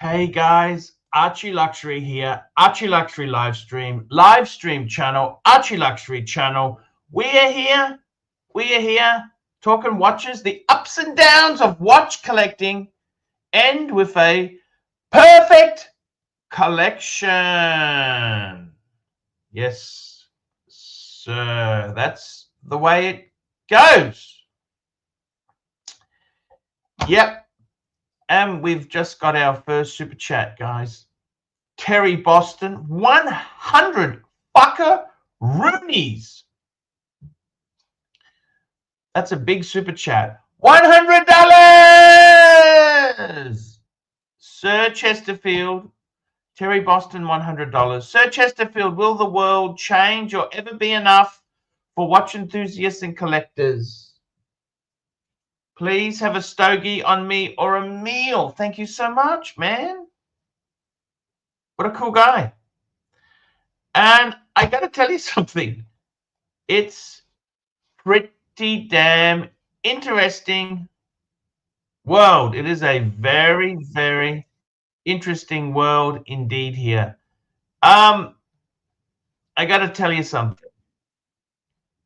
Hey guys, Archie Luxury here. Archie Luxury live stream channel, Archie Luxury channel. We are here talking watches, the ups and downs of watch collecting, end with a perfect collection. Yes, sir, that's the way it goes. Yep. And we've just got our first super chat, guys. Terry Boston, 100 fucker Roonies. That's a big super chat. $100. Sir Chesterfield, Terry Boston, $100. Sir Chesterfield, will the world change or ever be enough for watch enthusiasts and collectors? Please have a stogie on me or a meal. Thank you so much, man. What a cool guy. And I got to tell you something. It's pretty damn interesting world. It is a very, very interesting world indeed here. I got to tell you something.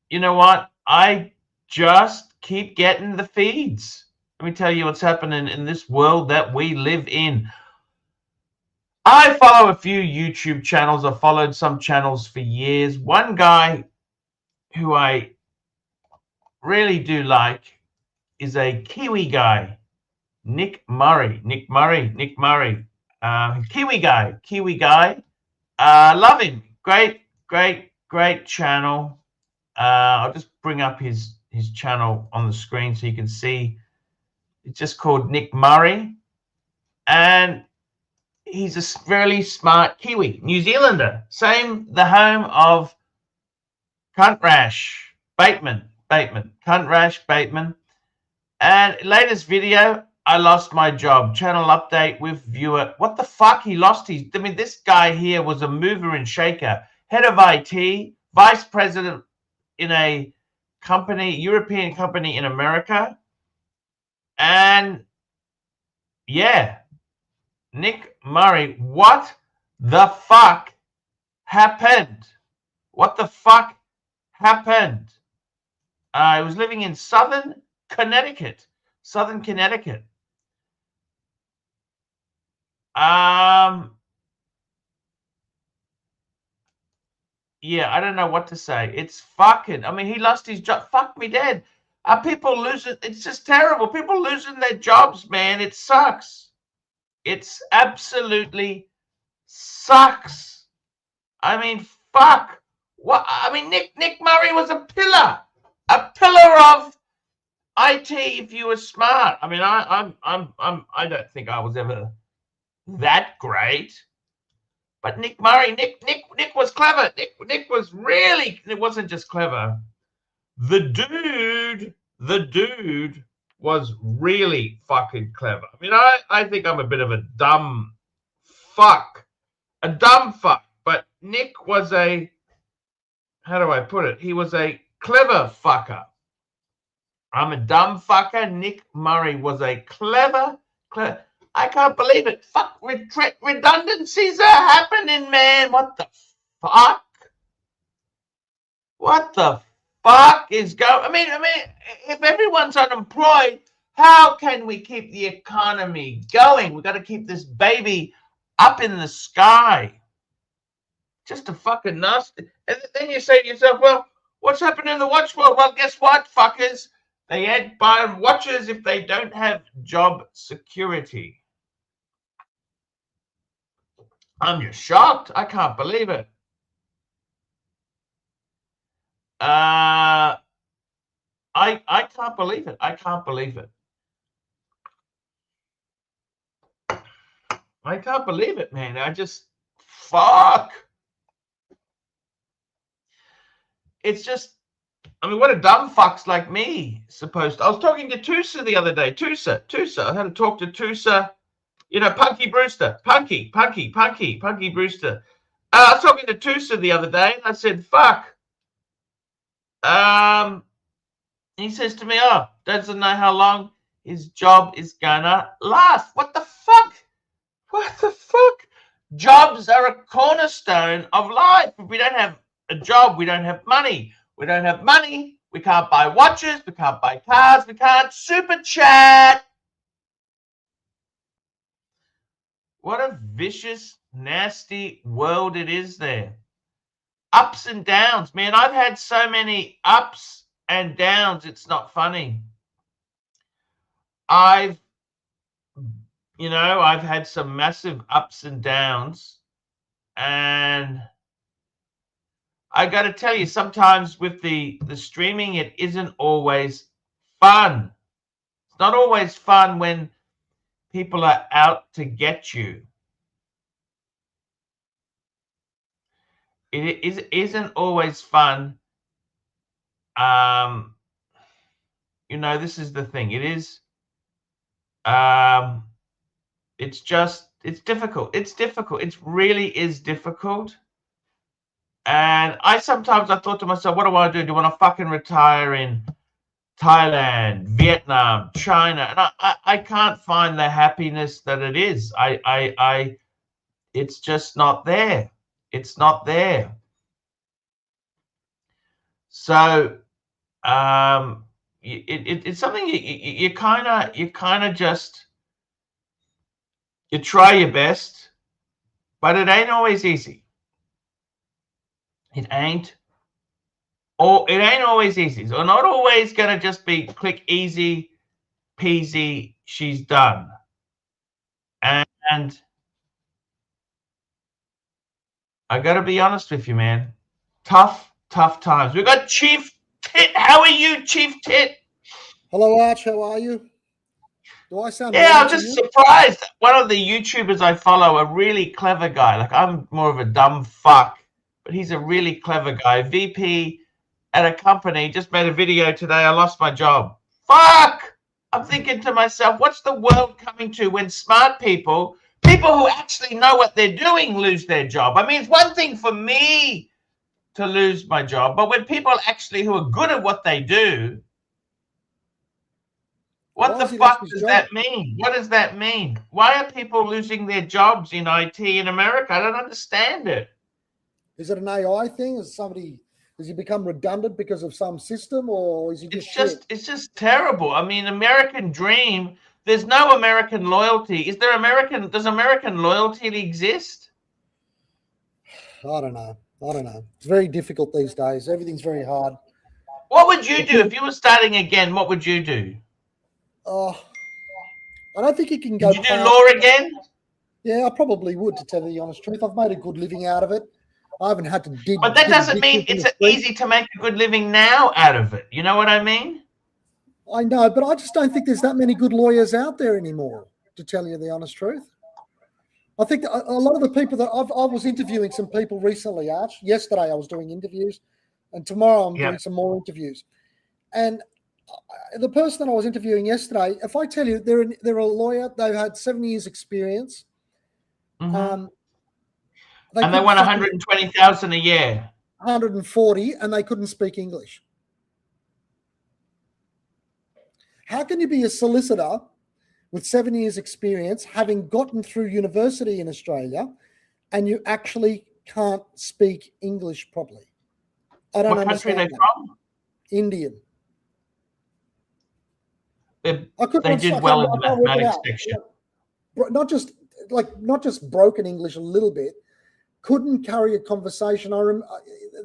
You know what? I just keep getting the feeds. Let me tell you what's happening in this world that we live in. I follow a few YouTube channels. I've followed some channels for years. One guy who I really do like is a Kiwi guy, Nick Murray. Kiwi guy. Love him. Great channel. I'll just bring up his channel on the screen so you can see. It's just called Nick Murray, and he's a really smart Kiwi, New Zealander. The home of Cunt Rash Bateman. And latest video, I lost my job. Channel update with viewer. What the fuck? He lost his. I mean, this guy here was a mover and shaker, head of IT, vice president in a company, European company in America. And yeah, Nick Murray, what the fuck happened? I was living in Southern Connecticut. Yeah, I don't know what to say. It's fucking, I mean, he lost his job. Fuck me dead. Are people losing? It's just terrible. People losing their jobs, man. It sucks. It's absolutely sucks. I mean, fuck. What? I mean, Nick Murray was a pillar of IT. If you were smart, I mean, I don't think I was ever that great. But Nick Murray, Nick was clever. Nick was really. It wasn't just clever. The dude was really fucking clever. I mean, I think I'm a bit of a dumb fuck. But Nick was a, how do I put it? He was a clever fucker. I'm a dumb fucker. Nick Murray was a clever. I can't believe it. Fuck, redundancies are happening, man. What the fuck? What the fuck is going? I mean, if everyone's unemployed, how can we keep the economy going? We've got to keep this baby up in the sky. Just a fucking nasty. And then you say to yourself, well, what's happening in the watch world? Well, guess what, fuckers? They ain't buying watches if they don't have job security. I'm just shocked. I can't believe it. I can't believe it. I can't believe it, man. I just, fuck. It's just, I mean, what a dumb fucks like me supposed to. I was talking to Tusa the other day. Tusa. I had to talk to Tusa. You know, Punky Brewster. Punky Brewster. I was talking to Tusa the other day, and I said, fuck. He says to me, oh, doesn't know how long his job is gonna last. What the fuck? What the fuck? Jobs are a cornerstone of life. If we don't have a job, we don't have money. We don't have money. We can't buy watches. We can't buy cars. We can't super chat. What a vicious, nasty world it is there. Ups and downs. Man, I've had so many ups and downs. It's not funny. I've had some massive ups and downs, and I got to tell you, sometimes with the streaming, it isn't always fun. It's not always fun when people are out to get you. It isn't always fun. This is the thing. It is. It's difficult. It's difficult. It really is difficult. And I thought to myself, what do I want to do? Do I want to fucking retire in Thailand, Vietnam, China? And I can't find the happiness that it is. It's just not there. It's not there. So it's something you kind of just, you try your best, but it ain't always easy. It ain't always easy. So not always gonna just be click easy peasy, she's done. And I gotta be honest with you, man. Tough times. We've got Chief Tit. How are you, Chief Tit? Hello, Arch. How are you? Do I sound? Yeah, I'm just surprised. One of the YouTubers I follow, a really clever guy. Like, I'm more of a dumb fuck, but he's a really clever guy. VP at a company, just made a video today. I lost my job. Fuck! I'm thinking to myself, what's the world coming to when smart people who actually know what they're doing, lose their job? I mean, it's one thing for me to lose my job, but when people actually who are good at what they do, what the fuck does that mean? What does that mean? Why are people losing their jobs in IT in America? I don't understand it. Is it an AI thing? Has he become redundant because of some system, or is he just? It's just terrible. I mean, American dream. There's no American loyalty. Does American loyalty exist? I don't know. It's very difficult these days. Everything's very hard. What would you do if you were starting again? What would you do? I don't think you can go. Would you do law again? Yeah, I probably would, to tell you the honest truth. I've made a good living out of it. I haven't had to dig. But that doesn't mean it's easy to make a good living now out of it. You know what I mean? I know, but I just don't think there's that many good lawyers out there anymore, to tell you the honest truth. I think a lot of the people that I was interviewing some people recently, Arch. Yesterday I was doing interviews, and tomorrow I'm doing some more interviews. And the person that I was interviewing yesterday, if I tell you they're a lawyer, they've had 7 years experience. And they want 120,000 a year. 140, and they couldn't speak English. How can you be a solicitor with 7 years experience, having gotten through university in Australia, and you actually can't speak English properly? I don't understand. What country are they from? Indian. They did well in the mathematics section. Not just broken English a little bit. Couldn't carry a conversation.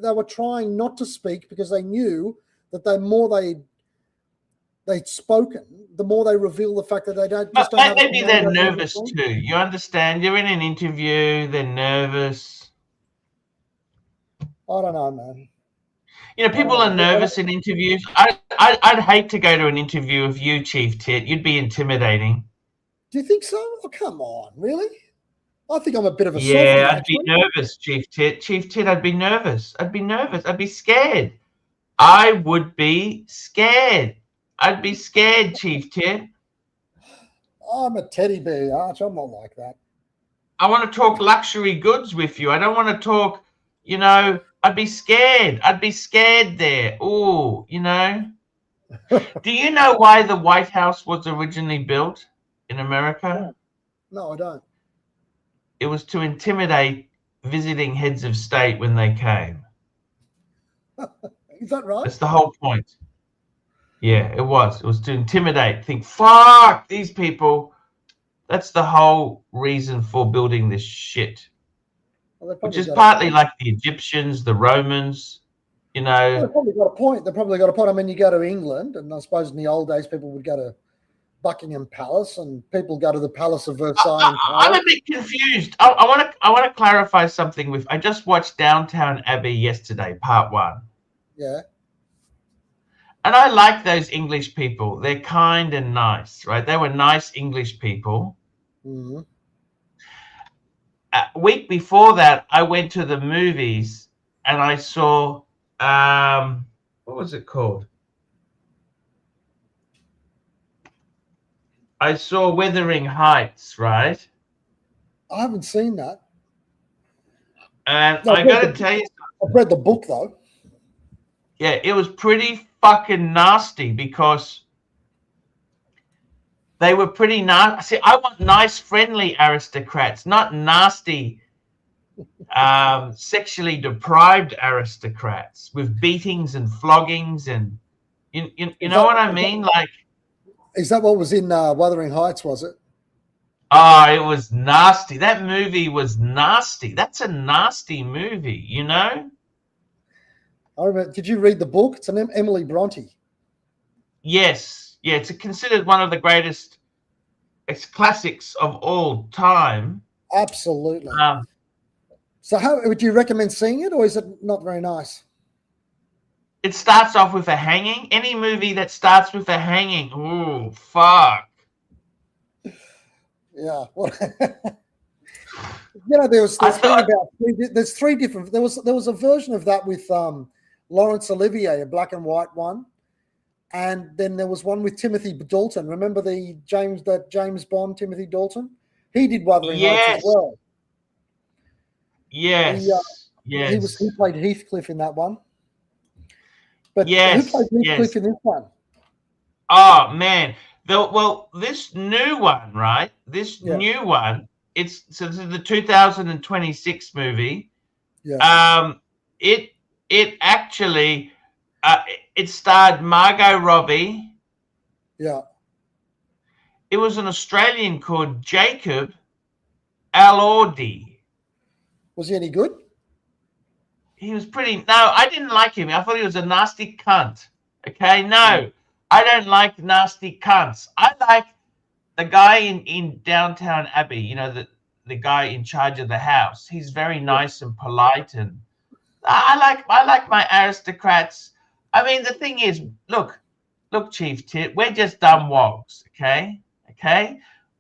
They were trying not to speak because they knew that the more they'd spoken, the more they reveal the fact that they don't. But maybe they're nervous too. You understand? You're in an interview. They're nervous. I don't know, man. You know, people are nervous in interviews. I'd hate to go to an interview with you, Chief Tit. You'd be intimidating. Do you think so? Oh, come on, really? I think I'm a bit of a I'd be nervous, Chief Tit. Chief Tit, I'd be nervous. I'd be scared. I would be scared. I'd be scared, Chief Tit. I'm a teddy bear, Arch. I'm not like that. I want to talk luxury goods with you. I don't want to talk, I'd be scared. I'd be scared there. Oh, Do you know why the White House was originally built in America? No, I don't. it was to intimidate visiting heads of state when they came. Is that right? That's the whole point. Yeah, it was. It was to intimidate. Think, fuck these people. That's the whole reason for building this shit. Well, which is partly like the Egyptians, the Romans, you know. They've probably got a point. They've probably got a point. I mean, you go to England, and I suppose in the old days, people would go to Buckingham Palace, and people go to the Palace of Versailles. I'm a bit confused. I want to clarify something with. I just watched Downtown Abbey yesterday, part 1. Yeah. And I like those English people. They're kind and nice, right? They were nice English people. Mm-hmm. A week before that, I went to the movies and I saw, what was it called? I saw Wuthering Heights, right? I haven't seen that. And I got to tell you, I've read the book though. Yeah, it was pretty fucking nasty because they were pretty nasty. See, I want nice, friendly aristocrats, not nasty, sexually deprived aristocrats with beatings and floggings and you know what I mean? Like, is that what was in Wuthering Heights? Was it? Oh, it was nasty. That movie was nasty. That's a nasty movie, you know? I remember. Did you read the book? It's an Emily Bronte. Yes. Yeah, it's considered one of the greatest classics of all time. Absolutely. So how would you recommend seeing it, or is it not very nice? It starts off with a hanging. Any movie that starts with a hanging, ooh, fuck. Yeah. You know, there's three different. There was a version of that with Laurence Olivier, a black and white one, and then there was one with Timothy Dalton. Remember that James Bond, Timothy Dalton? He did Wuthering Heights as well. Yes. He played Heathcliff in that one. But yes, who played Heathcliff in this one? Oh man. This new one, right? This new one, this is the 2026 movie. Yeah. It actually it starred Margot Robbie. Yeah. It was an Australian called Jacob Elordi. Was he any good? He was pretty. No, I didn't like him. I thought he was a nasty cunt. Okay, no, I don't like nasty cunts. I like the guy in Downtown Abbey. You know, the guy in charge of the house. He's very nice and polite, and I like my aristocrats. I mean, the thing is, look, Chief Tit, we're just dumb wogs. Okay.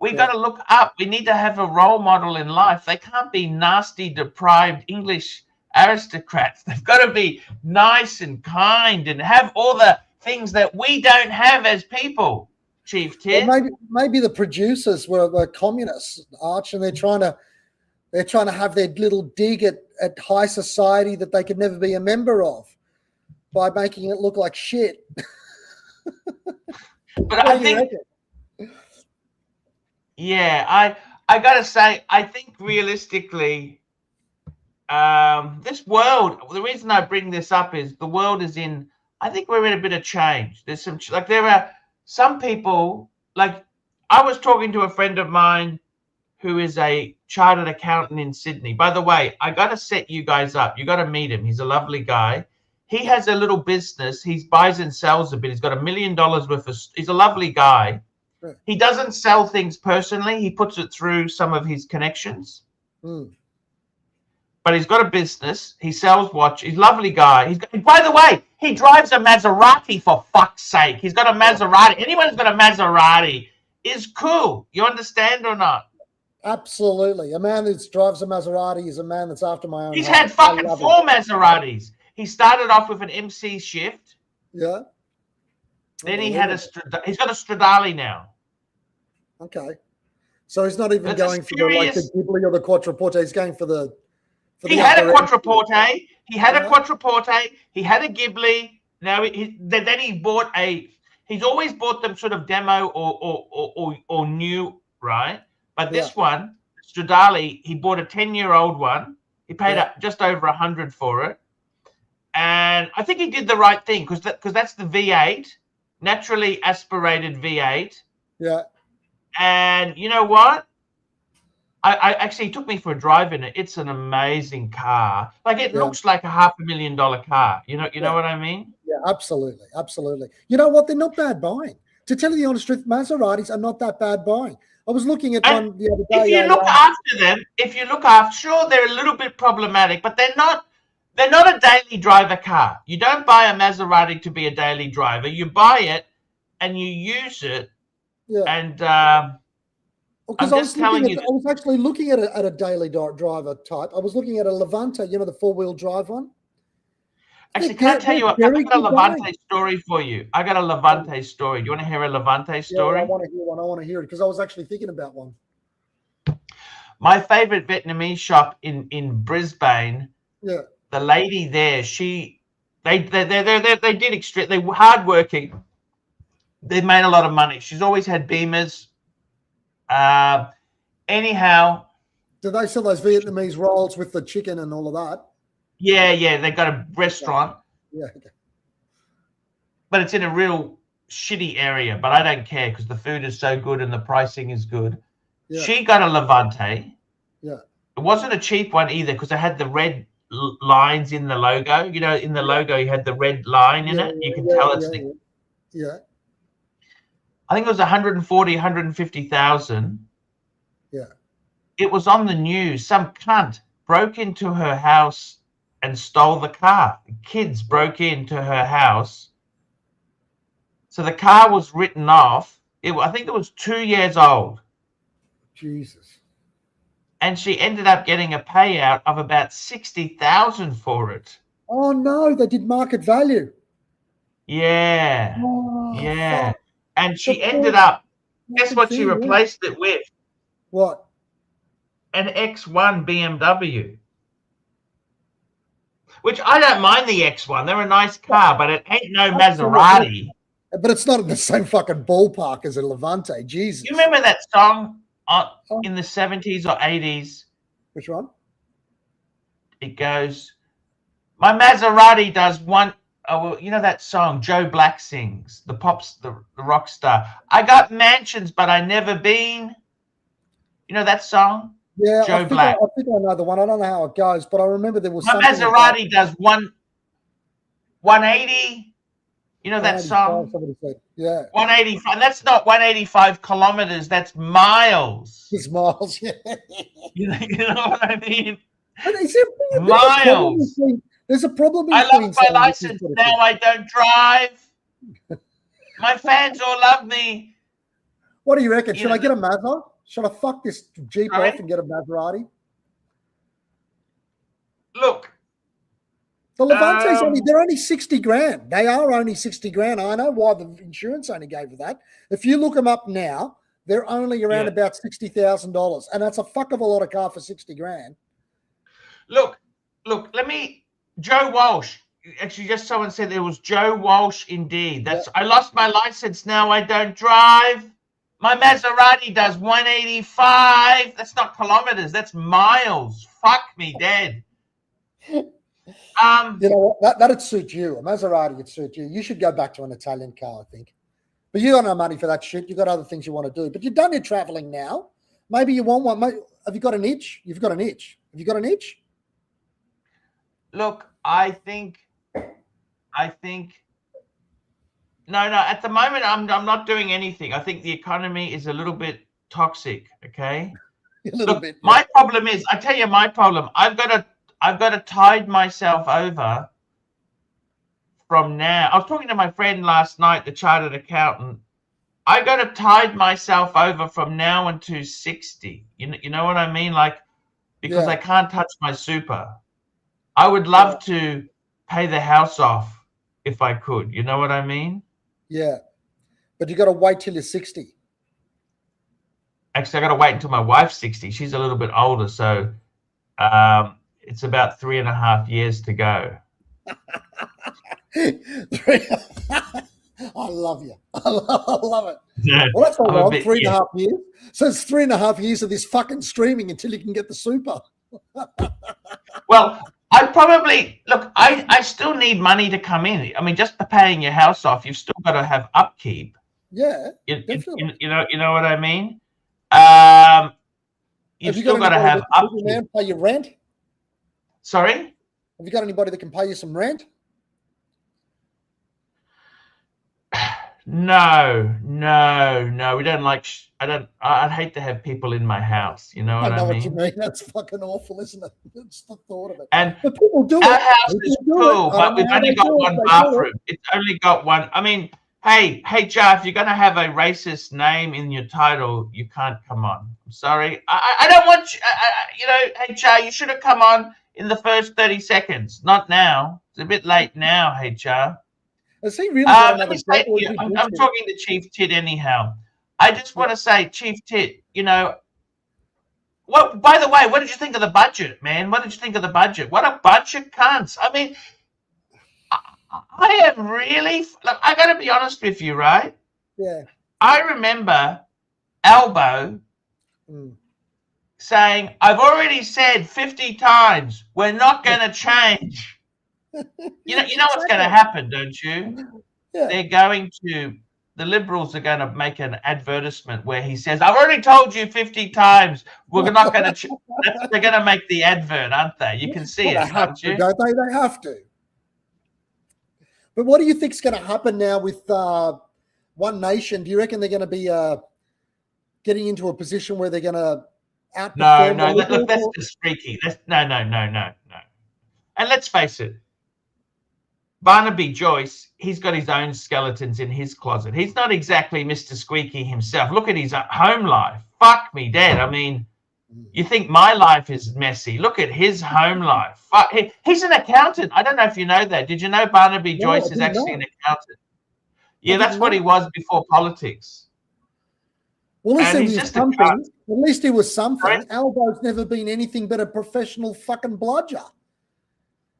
We got to look up. We need to have a role model in life. They can't be nasty, deprived English aristocrats. They've got to be nice and kind and have all the things that we don't have as people, Chief Tit. Well, maybe the producers were communists, Arch, and they're trying to have their little dig at high society that they could never be a member of by making it look like shit. But I think, yeah, I gotta say, I think realistically, this world, the reason I bring this up is the world is in, I think we're in a bit of change. There's some, like, there are some people, like, I was talking to a friend of mine who is a chartered accountant in Sydney. By the way, I got to set you guys up. You got to meet him. He's a lovely guy. He has a little business. He buys and sells a bit. He's got $1 million worth of, he's a lovely guy. Right. He doesn't sell things personally. He puts it through some of his connections. But he's got a business. He sells watch. He's a lovely guy. By the way, he drives a Maserati, for fuck's sake. He's got a Maserati. Anyone who's got a Maserati is cool. You understand or not? Absolutely. A man that drives a Maserati is a man that's after my own heart. He's had fucking 4 Maseratis. He started off with an MC shift. Yeah. Then he had he's got a Stradale now. Okay. So he's not even going for the Ghibli or the Quattroporte. He's going for the... He had a Quattroporte. He had a Quattroporte. He had a Ghibli. Now then he bought a... He's always bought them sort of demo or new, right? But this one, Stradale, he bought a 10-year-old one. He paid Yeah. just over 100 for it. And I think he did the right thing because that's the V8, naturally aspirated V8. Yeah. And you know what? I actually, he took me for a drive in it. It's an amazing car. Like, it looks like a $500,000 car. You know what I mean? Yeah, absolutely. Absolutely. You know what? They're not bad buying. To tell you the honest truth, Maseratis are not that bad buying. I was looking at one the other day. If you look after them, sure, they're a little bit problematic, but they're not a daily driver car. You don't buy a Maserati to be a daily driver. You buy it and you use it. Yeah. And because I was actually looking at a daily driver type. I was looking at a Levante, the 4-wheel drive one. Actually, can I tell you what? I got a Levante story for you. I got a Levante story. Do you want to hear a Levante story? Yeah, I want to hear one. I want to hear it because I was actually thinking about one. My favorite Vietnamese shop in Brisbane. Yeah. The lady there, they did extreme. They were hardworking. They made a lot of money. She's always had Beamers. Anyhow, do they sell those Vietnamese rolls with the chicken and all of that? Yeah. They got a restaurant. Yeah. Okay. But it's in a real shitty area. But I don't care because the food is so good and the pricing is good. Yeah. She got a Levante. Yeah. It wasn't a cheap one either because it had the red lines in the logo. In the logo, you had the red line in it. You can tell it's yeah. I think it was 140, 150,000. Yeah. It was on the news. Some cunt broke into her house and stole the car. The kids broke into her house. So the car was written off. I think it was 2 years old. Jesus. And she ended up getting a payout of about 60,000 for it. Oh no, they did market value. Yeah. Fuck. And she ended up, guess what she replaced it with? What? An X1 BMW. Which I don't mind the X1. They're a nice car, but it ain't no Maserati. But it's not in the same fucking ballpark as a Levante. Jesus. You remember that song in the 70s or 80s? Which one? It goes, my Maserati does one. Oh, well, you know that song Joe Black sings, the rock star. I got mansions, but I never been. You know that song? Yeah, Joe Black. I think I know the one. I don't know how it goes, but I remember there was my Maserati does 180. You know that song? Somebody said, yeah. 185. That's not 185 kilometers. That's miles. It's miles, yeah. You know what I mean? But is there miles. There's a problem. I lost my license. Now I don't drive. My fans all love me. What do you reckon? Should I get a Mazda? Should I fuck this Jeep off and get a Maserati? Look. The Levantes they're only 60 grand. They are only 60 grand. I know why the insurance only gave you that. If you look them up now, they're only around about $60,000. And that's a fuck of a lot of car for 60 grand. Look, Joe Walsh. Actually, just someone said it was Joe Walsh indeed. I lost my license. Now I don't drive. My Maserati does 185. That's not kilometers. That's miles. Fuck me dead. You know what? That'd suit you. A Maserati would suit you. You should go back to an Italian car, I think. But you got no money for that shit. You got other things you want to do. But you've done your traveling now. Maybe you want one. Have you got an itch? You've got an itch. Have you got an itch? Look, I think. No. At the moment, I'm not doing anything. I think the economy is a little bit toxic. Okay. A little bit. My problem is, I tell you, my problem. I've got to tide myself over from now. I was talking to my friend last night, the chartered accountant. I got to tide myself over from now until 60. You know what I mean? Like, because I can't touch my super. I would love to pay the house off if I could. You know what I mean? Yeah. But you got to wait till you're 60. Actually, I got to wait until my wife's 60. She's a little bit older, so it's about 3.5 years to go. I love you. I love it. Yeah, Well, that's all I'm a long, bit- 3.5 years. So it's 3.5 years of this fucking streaming until you can get the super. Well, I probably look. I still need money to come in. I mean, just for paying your house off, you've still got to have upkeep. Yeah, definitely. You know what I mean. Um, you've Have you got still got to anybody have that can upkeep. man pay your rent? Sorry. Have you got anybody that can pay you some rent? No. We don't like. I'd hate to have people in my house. You know what I know I what you mean? mean. That's fucking awful, isn't it? It's the thought of it. And But people do our it. house is People do cool, it. I but don't we've know how only they got do it. one They do it. bathroom. It's only got one. I mean, hey, Jar, if you're going to have a racist name in your title, you can't come on. I'm sorry. I don't want you. You know, hey, Jar, you should have come on in the first 30 seconds. Not now. It's a bit late now, hey, Jar. Has he really got Let another me say job? to Or is you, he I'm bullshit? talking to Chief Tit anyhow. I just want to say, Chief Tit, you know, well, by the way, what did you think of the budget, man? What did you think of the budget? What a bunch of cunts. I mean, I am really, look, I got to be honest with you, right? Yeah. I remember Albo saying, I've already said 50 times, we're not going to change. You know what's going to happen, don't you? Yeah. They're going to, the Liberals are going to make an advertisement where he says, I've already told you 50 times, we're not going to, they're going to make the advert, aren't they? You can see Well, it, can't you? Don't they? They have to. But what do you think's going to happen now with One Nation? Do you reckon they're going to be getting into a position where they're going to outperform? No. Look, that's just freaky. No. And let's face it, Barnaby Joyce, he's got his own skeletons in his closet. He's not exactly Mr. Squeaky himself. Look at his home life. Fuck me dead. I mean, you think my life is messy? Look at his home life. Fuck, he's an accountant. I don't know if you know that. Did you know Barnaby Joyce is actually an accountant? Yeah, that's what he was before politics. Well, at least he was something. Sorry? Albo's never been anything but a professional fucking bludger.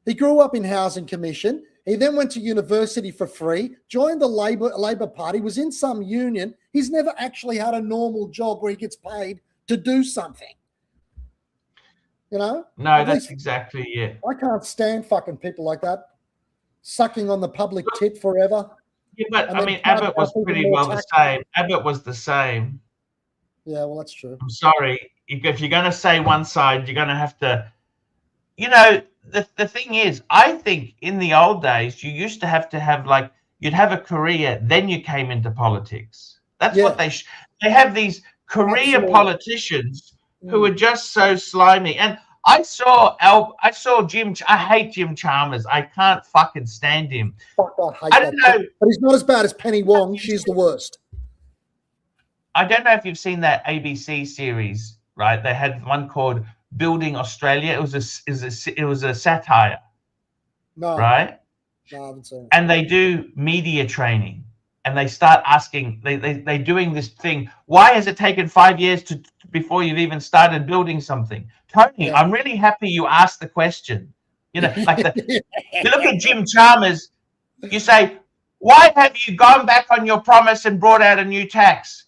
He grew up in Housing Commission. He then went to university for free, joined the Labor Party, was in some union. He's never actually had a normal job where he gets paid to do something. You know? No, that's exactly it. I can't stand fucking people like that, sucking on the public tit forever. Yeah, but I mean, Abbott was pretty well the same. Abbott was the same. Yeah, well, that's true. I'm sorry. If you're going to say one side, you're going to have to, you know, the thing is, I think in the old days, you used to have like, you'd have a career, then you came into politics. That's what they have these career politicians who are just so slimy. And I saw Jim. I hate Jim Chalmers. I can't fucking stand him. Fuck, I don't know, but he's not as bad as Penny Wong. She's the worst. I don't know if you've seen that ABC series, right? They had one called Building Australia. It was a satire. No. Right? No, I haven't seen it. And they do media training, and they start asking. They're doing this thing. Why has it taken 5 years before you've even started building something? Tony, I'm really happy you asked the question. You know, like you look at Jim Chalmers. You say, why have you gone back on your promise and brought out a new tax?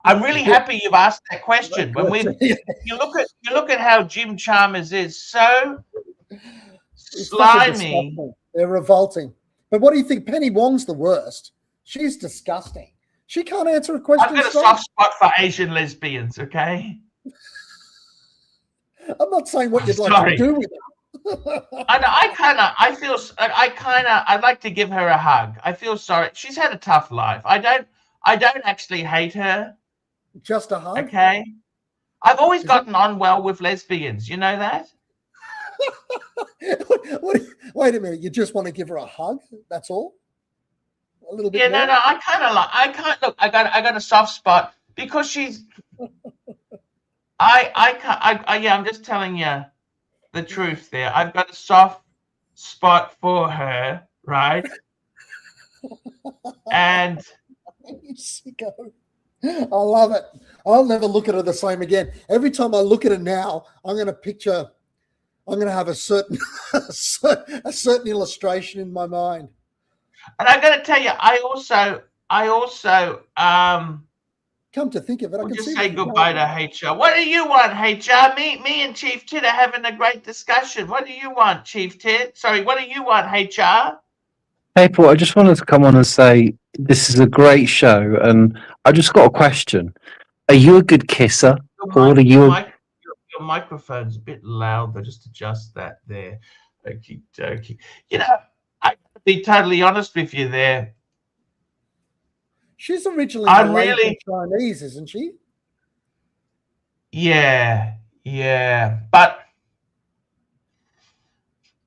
I'm really happy you've asked that question. When you look at how Jim Chalmers is so slimy. They're revolting. But what do you think? Penny Wong's the worst. She's disgusting. She can't answer a question. I've got a soft spot for Asian lesbians. Okay. I'm not saying what you'd like to do with it. I'd like to give her a hug. I feel sorry. She's had a tough life. I don't actually hate her. Just a hug? Okay. I've always gotten on well with lesbians. You know that? Wait a minute. You just want to give her a hug? That's all? A little bit. Yeah, more? No. I got a soft spot because she's. I'm just telling you the truth there. I've got a soft spot for her, right? And you sicko. I love it. I'll never look at her the same again. Every time I look at her now, I'm going to have a certain illustration in my mind. And I got to tell you, I also Come to think of it, I will can just see say where you're goodbye going. to HR. What do you want, HR? Me and Chief Tit are having a great discussion. What do you want, Chief Tit? Sorry, what do you want, HR? Hey, Paul, I just wanted to come on and say this is a great show, and I just got a question. Are you a good kisser, Paul? Are you? Your microphone's a bit loud. I'll just adjust that there. Okie dokie. You know, I to be totally honest with you there. She's originally I'm Malaysian really, Chinese, isn't she? yeah. But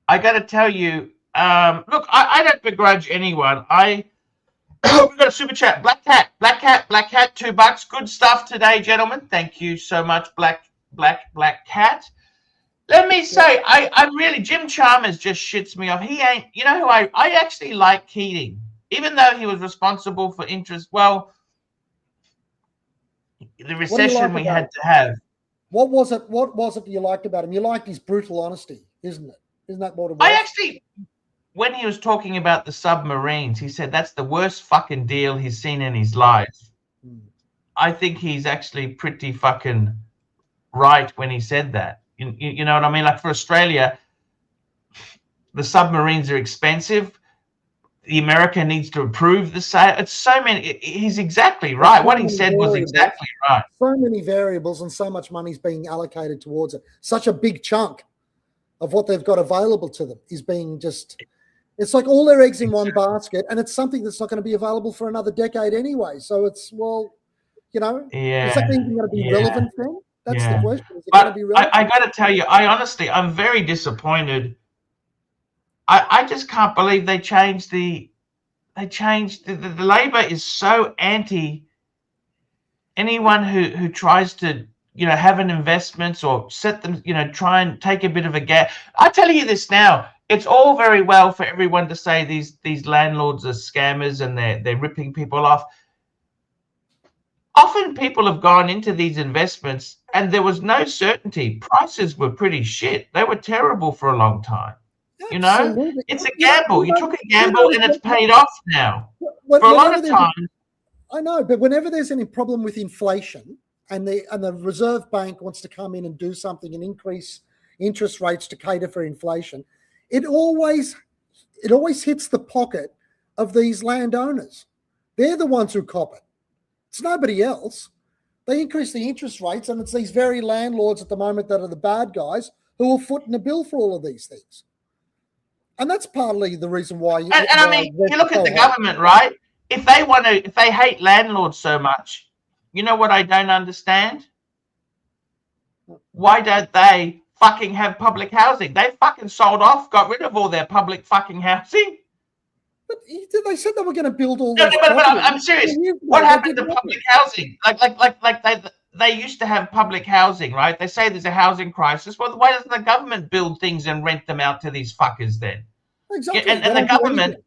I got to tell you, look, I don't begrudge anyone. We've got a super chat. Black Cat, $2. Good stuff today, gentlemen. Thank you so much, Black Cat. Let me say, I'm really, Jim Chalmers just shits me off. He ain't, you know who I actually like Keating, even though he was responsible for interest. Well, the recession we had to have. What was it you liked about him? You liked his brutal honesty, isn't it? Isn't that what it was? I actually, when he was talking about the submarines, he said that's the worst fucking deal he's seen in his life. I think he's actually pretty fucking right when he said that. You know what I mean? Like for Australia, the submarines are expensive. The America needs to approve the sale. It's so many. He's exactly right. So what he said was exactly right. So many variables and so much money's being allocated towards it. Such a big chunk of what they've got available to them is being just, it's like all their eggs in one basket, and it's something that's not going to be available for another decade anyway. So it's, well, you know, is that even going to be relevant then? That's the question. Is it going to be relevant? I got to tell you, I'm very disappointed. I just can't believe they changed the Labor is so anti anyone who tries to, you know, have an investments or set them, you know, try and take a bit of a gap. I tell you this now, it's all very well for everyone to say these landlords are scammers and they're ripping people off. Often people have gone into these investments and there was no certainty. Prices were pretty shit. They were terrible for a long time. You know, it's a gamble. You took a gamble and it's paid off now. For a lot of times. I know, but whenever there's any problem with inflation and the Reserve Bank wants to come in and do something and increase interest rates to cater for inflation, it always hits the pocket of these landowners. They're the ones who cop it. It's nobody else. They increase the interest rates, and it's these very landlords at the moment that are the bad guys who are footing the bill for all of these things. And that's partly the reason why. And I mean, you look at the government, right? If they hate landlords so much, you know what I don't understand? Why don't they fucking have public housing? They fucking sold off, got rid of all their public fucking housing. But they said they were going to build all. No, but I'm serious. What happened to public housing? Like they used to have public housing, right? They say there's a housing crisis. Well, why doesn't the government build things and rent them out to these fuckers then? Exactly. And the government,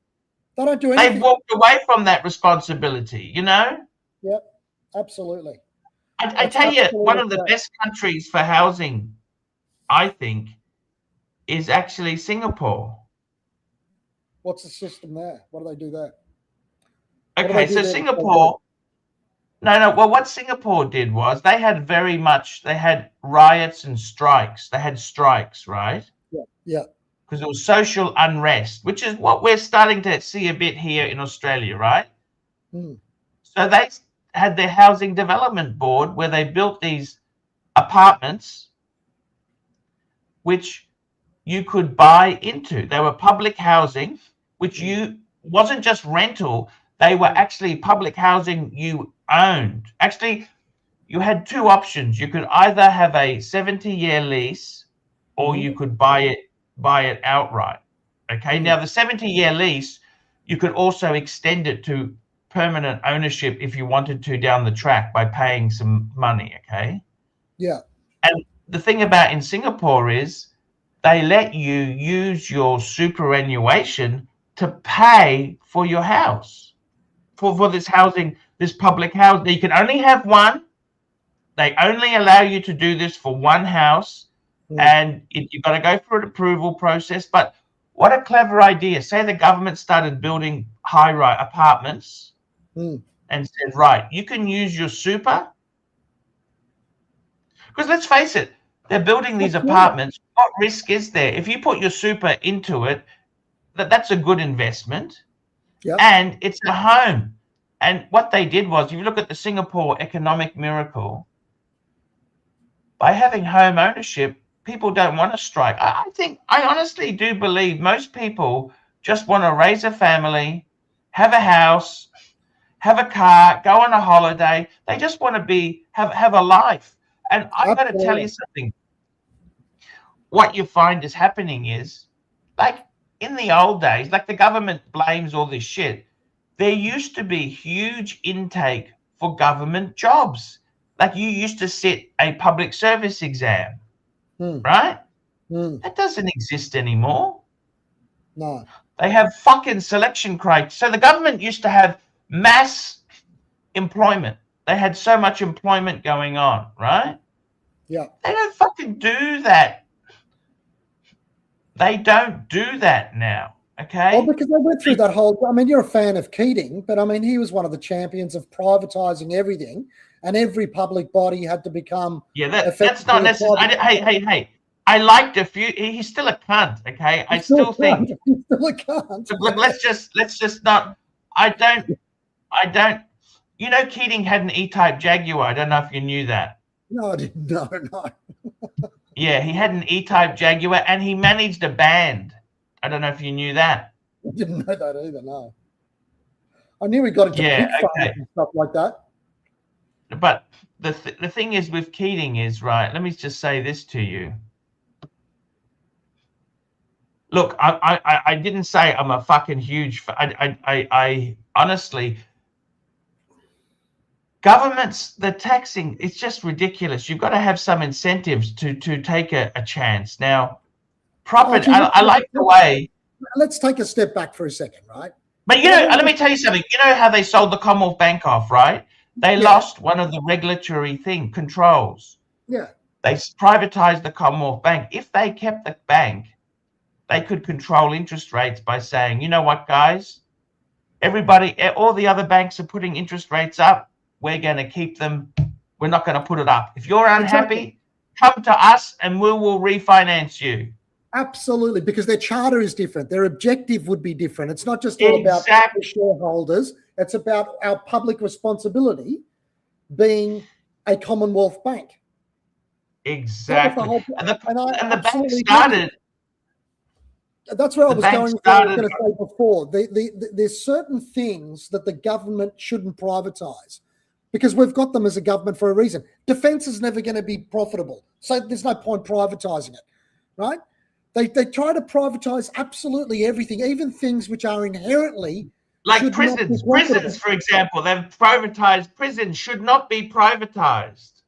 they don't do anything. They've walked away from that responsibility, you know? Yep, absolutely. I tell you, one of the best countries for housing, I think, is actually Singapore. What's the system there? What do they do there? Okay, so Singapore, well, what Singapore did was they had riots and strikes. They had strikes, right? Yeah. Because it was social unrest, which is what we're starting to see a bit here in Australia, right? So they had their housing development board where they built these apartments which you could buy into. They were public housing, which wasn't just rental. They were actually public housing you owned. Actually, you had two options. You could either have a 70-year lease or you could buy it outright. Okay. Now the 70-year lease, you could also extend it to permanent ownership if you wanted to down the track by paying some money. Okay. Yeah. And the thing about in Singapore is they let you use your superannuation to pay for your house, for this housing, this public housing. You can only have one. They only allow you to do this for one house. And you've got to go through an approval process. But What a clever idea. Say the government started building high-rise apartments and said, right, you can use your super. Because let's face it, they're building these apartments. What risk is there? If you put your super into it, that's a good investment. Yep. And it's a home. And what they did was, if you look at the Singapore economic miracle, by having home ownership, people don't want to strike. I honestly do believe most people just want to raise a family, have a house, have a car, go on a holiday. They just want to have a life. And I've got to tell you something. What you find is happening is, like in the old days, like the government blames all this shit. There used to be huge intake for government jobs. Like you used to sit a public service exam, right? That doesn't exist anymore. No. They have fucking selection criteria. So the government used to have mass employment. They had so much employment going on, right? Yeah. They don't fucking do that. They don't do that now, okay? Well, because they went through that whole, I mean, you're a fan of Keating, but I mean, he was one of the champions of privatising everything, and every public body had to become... Yeah, that's not necessary. Hey. I liked a few. He's still a cunt, okay? I still think... He's still a cunt. Look, let's just not... I don't... You know Keating had an E-Type Jaguar. I don't know if you knew that. No, I didn't know, no. Yeah, he had an E-Type Jaguar, and he managed a band. I don't know if you knew that. I didn't know that either, no. I knew he got into big farms and stuff like that. But the thing is with Keating is, right, let me just say this to you. Look, I didn't say I'm a fucking huge... I honestly... Governments, the taxing, it's just ridiculous. You've got to have some incentives to take a chance. Now, property, I like the way... Let's take a step back for a second, right? But, you know, let me tell you something. You know how they sold the Commonwealth Bank off, right? They lost one of the regulatory controls. Yeah. They privatized the Commonwealth Bank. If they kept the bank, they could control interest rates by saying, you know what, guys? Everybody, all the other banks are putting interest rates up. We're going to keep them. We're not going to put it up. If you're unhappy, come to us and we will refinance you. Absolutely, because their charter is different. Their objective would be different. It's not just all about the shareholders. It's about our public responsibility being a Commonwealth bank. Exactly. And the bank started... That's where I was going to say before. There's certain things that the government shouldn't privatise, because we've got them as a government for a reason. Defence is never going to be profitable, so there's no point privatising it, right? They try to privatise absolutely everything, even things which are inherently... Like prisons. Prisons, for example, they've privatised prisons, should not be privatised.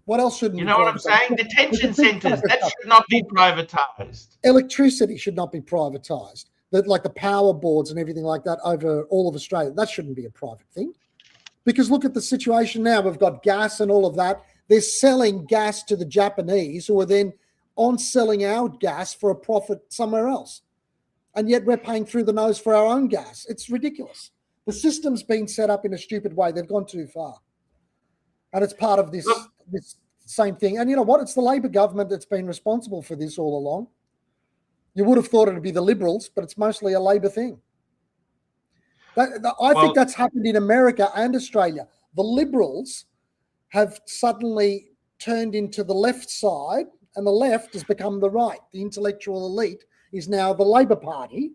What else shouldn't you know what I'm saying? Detention centres, that should not be privatised. Electricity should not be privatised. Like the power boards and everything like that over all of Australia, that shouldn't be a private thing. Because look at the situation now. We've got gas and all of that. They're selling gas to the Japanese, who are then on selling our gas for a profit somewhere else. And yet we're paying through the nose for our own gas. It's ridiculous. The system's been set up in a stupid way. They've gone too far. And it's part of this same thing. And you know what? It's the Labor government that's been responsible for this all along. You would have thought it would be the Liberals, but it's mostly a Labor thing. I think that's happened in America and Australia. The Liberals have suddenly turned into the left side, and the left has become the right. The intellectual elite is now the Labor Party,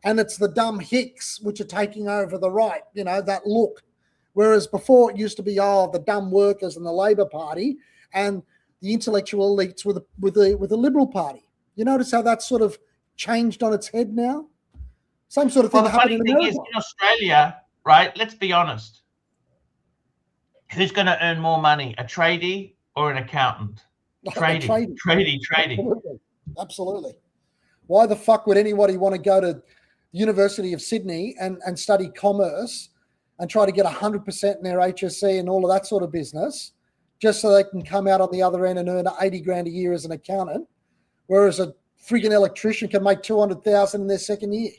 and it's the dumb hicks which are taking over the right, you know, that look. Whereas before it used to be, the dumb workers and the Labor Party, and the intellectual elites with the Liberal Party. You notice how that's sort of changed on its head now? Same sort of thing happened in America. The funny thing is, in Australia, right, let's be honest. Who's going to earn more money, a tradie or an accountant? Tradie. Absolutely. Why the fuck would anybody want to go to the University of Sydney and study commerce and try to get 100% in their HSC and all of that sort of business, just so they can come out on the other end and earn 80 grand a year as an accountant, whereas a freaking electrician can make 200,000 in their second year.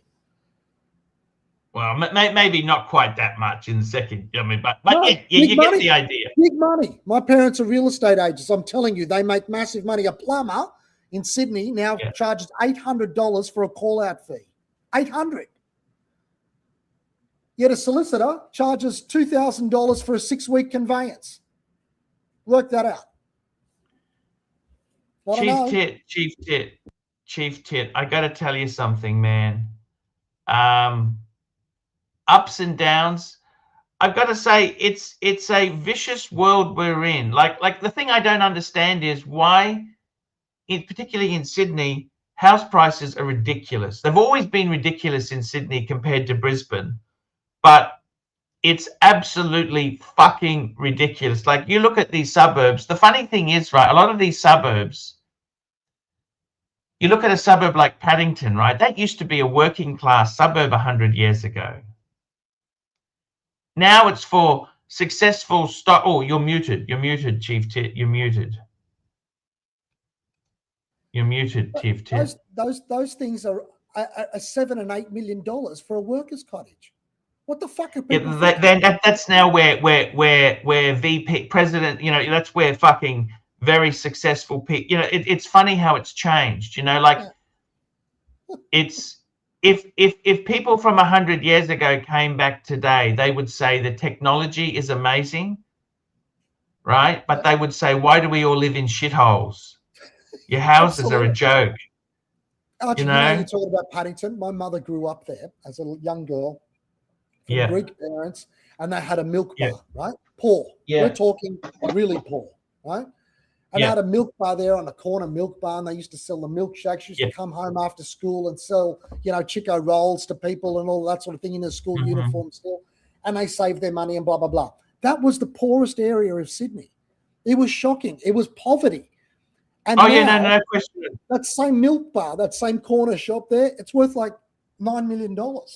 Well, maybe not quite that much in the second. I mean, but No, yeah, you get the idea. Big money. My parents are real estate agents. I'm telling you, they make massive money. A plumber in Sydney now charges $800 for a call-out fee. $800. Yet a solicitor charges $2,000 for a 6-week conveyance. Work that out. Chief Tit. I got to tell you something, man. Ups and downs. I've got to say, it's a vicious world we're in. Like the thing I don't understand is why, particularly in Sydney, house prices are ridiculous. They've always been ridiculous in Sydney compared to Brisbane, but it's absolutely fucking ridiculous. Like, you look at these suburbs. The funny thing is, right, a lot of these suburbs, you look at a suburb like Paddington, right? That used to be a working class suburb 100 years ago. Now it's for successful stock. Oh, you're muted. You're muted, Chief Tit. You're muted. You're muted, Chief Tit. Those things are $7 and $8 million for a worker's cottage. What the fuck are people? Yeah, that's now where VP president. You know, that's where fucking very successful people. You know, it's funny how it's changed. You know, like it's. If people from 100 years ago came back today, they would say the technology is amazing, right? But they would say, why do we all live in shitholes? Your houses are a joke. Archie, you know, you're talking about Paddington. My mother grew up there as a young girl from Greek parents, and they had a milk bar, right? Poor. We're talking really poor, right? And they had a milk bar there on the corner, milk bar, and they used to sell the milkshakes. Used to come home after school and sell, you know, Chico rolls to people and all that sort of thing in their school uniform still. And they saved their money and blah, blah, blah. That was the poorest area of Sydney. It was shocking. It was poverty. And no question. That same milk bar, that same corner shop there, it's worth like $9 million. What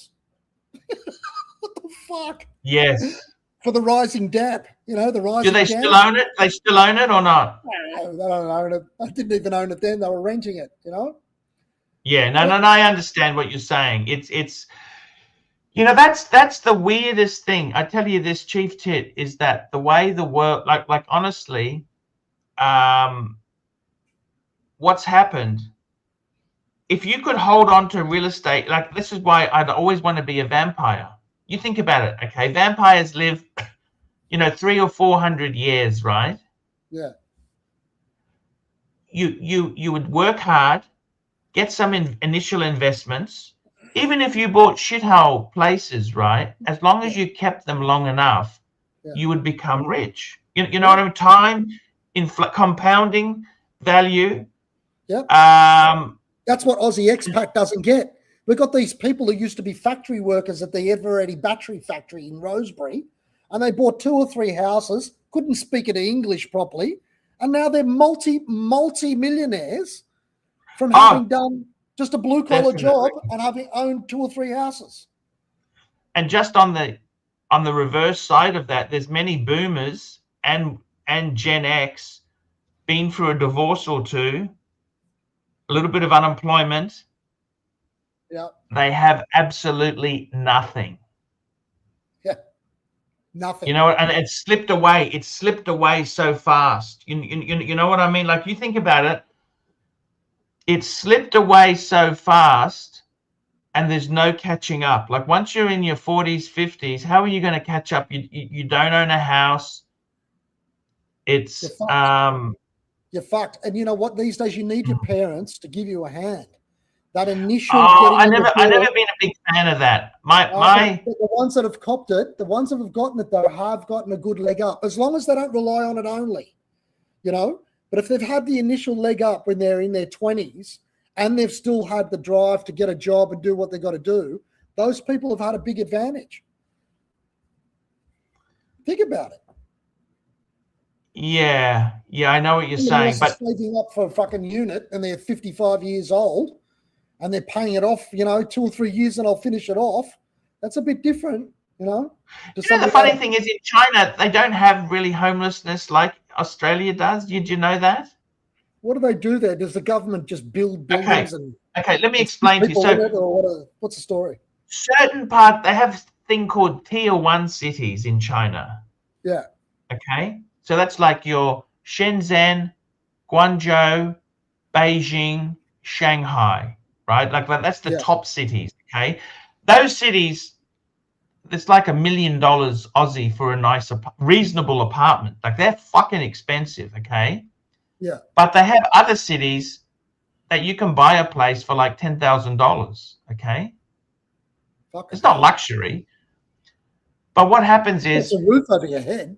the fuck? Yes. For the rising dab, you know, the rising. Do they still own it? They still own it or not? No, they don't own it. I didn't even own it then. They were renting it, you know. Yeah, no, I understand what you're saying. It's, you know, that's the weirdest thing. I tell you this, Chief Tit, is that the way the world, like honestly, what's happened? If you could hold on to real estate, like this is why I'd always want to be a vampire. You think about it, okay? Vampires live, you know, 300 or 400 years, right? Yeah. You would work hard, get some initial investments. Even if you bought shithole places, right? As long as you kept them long enough, you would become rich. You know what I mean? Time, compounding value. Yep. That's what Aussie expat doesn't get. We've got these people who used to be factory workers at the Eveready battery factory in Rosebery, and they bought 2 or 3 houses, couldn't speak any English properly, and now they're multi-millionaires from having done just a blue-collar job and having owned 2 or 3 houses. And just on the reverse side of that, there's many boomers and Gen X been through a divorce or two, a little bit of unemployment. Yeah. They have absolutely nothing. Yeah. Nothing. You know, and it slipped away. It slipped away so fast. You know what I mean? Like, you think about it, it slipped away so fast and there's no catching up. Like, once you're in your 40s, 50s, how are you going to catch up? You don't own a house. It's you're fucked. And you know what? These days you need your parents to give you a hand. That initial. I've never been a big fan of that. The ones that have copped it, the ones that have gotten it though, have gotten a good leg up, as long as they don't rely on it only, you know. But if they've had the initial leg up when they're in their 20s and they've still had the drive to get a job and do what they've got to do, those people have had a big advantage. Think about it. Yeah, I know what you're saying, but saving up for a fucking unit and they're 55 years old. And they're paying it off, you know, 2 or 3 years and I'll finish it off. That's a bit different, you know. You know, the funny thing is in China, they don't have really homelessness like Australia does? Did you know that? What do they do there? Does the government just build buildings and Okay, let me and explain to you. people So in it, or what's the story? certain part, they have a thing called tier 1 cities in China. Yeah, Okay, so that's like your Shenzhen, Guangzhou, Beijing, Shanghai, right? Like that's the yeah, top cities. Okay, those cities, it's like $1 million Aussie for a nice, reasonable apartment. Like they're fucking expensive. Okay, yeah. but they have other cities that you can buy a place for like $10,000. Okay, Fucking it's not hell. luxury, but what happens It's is a roof over your head.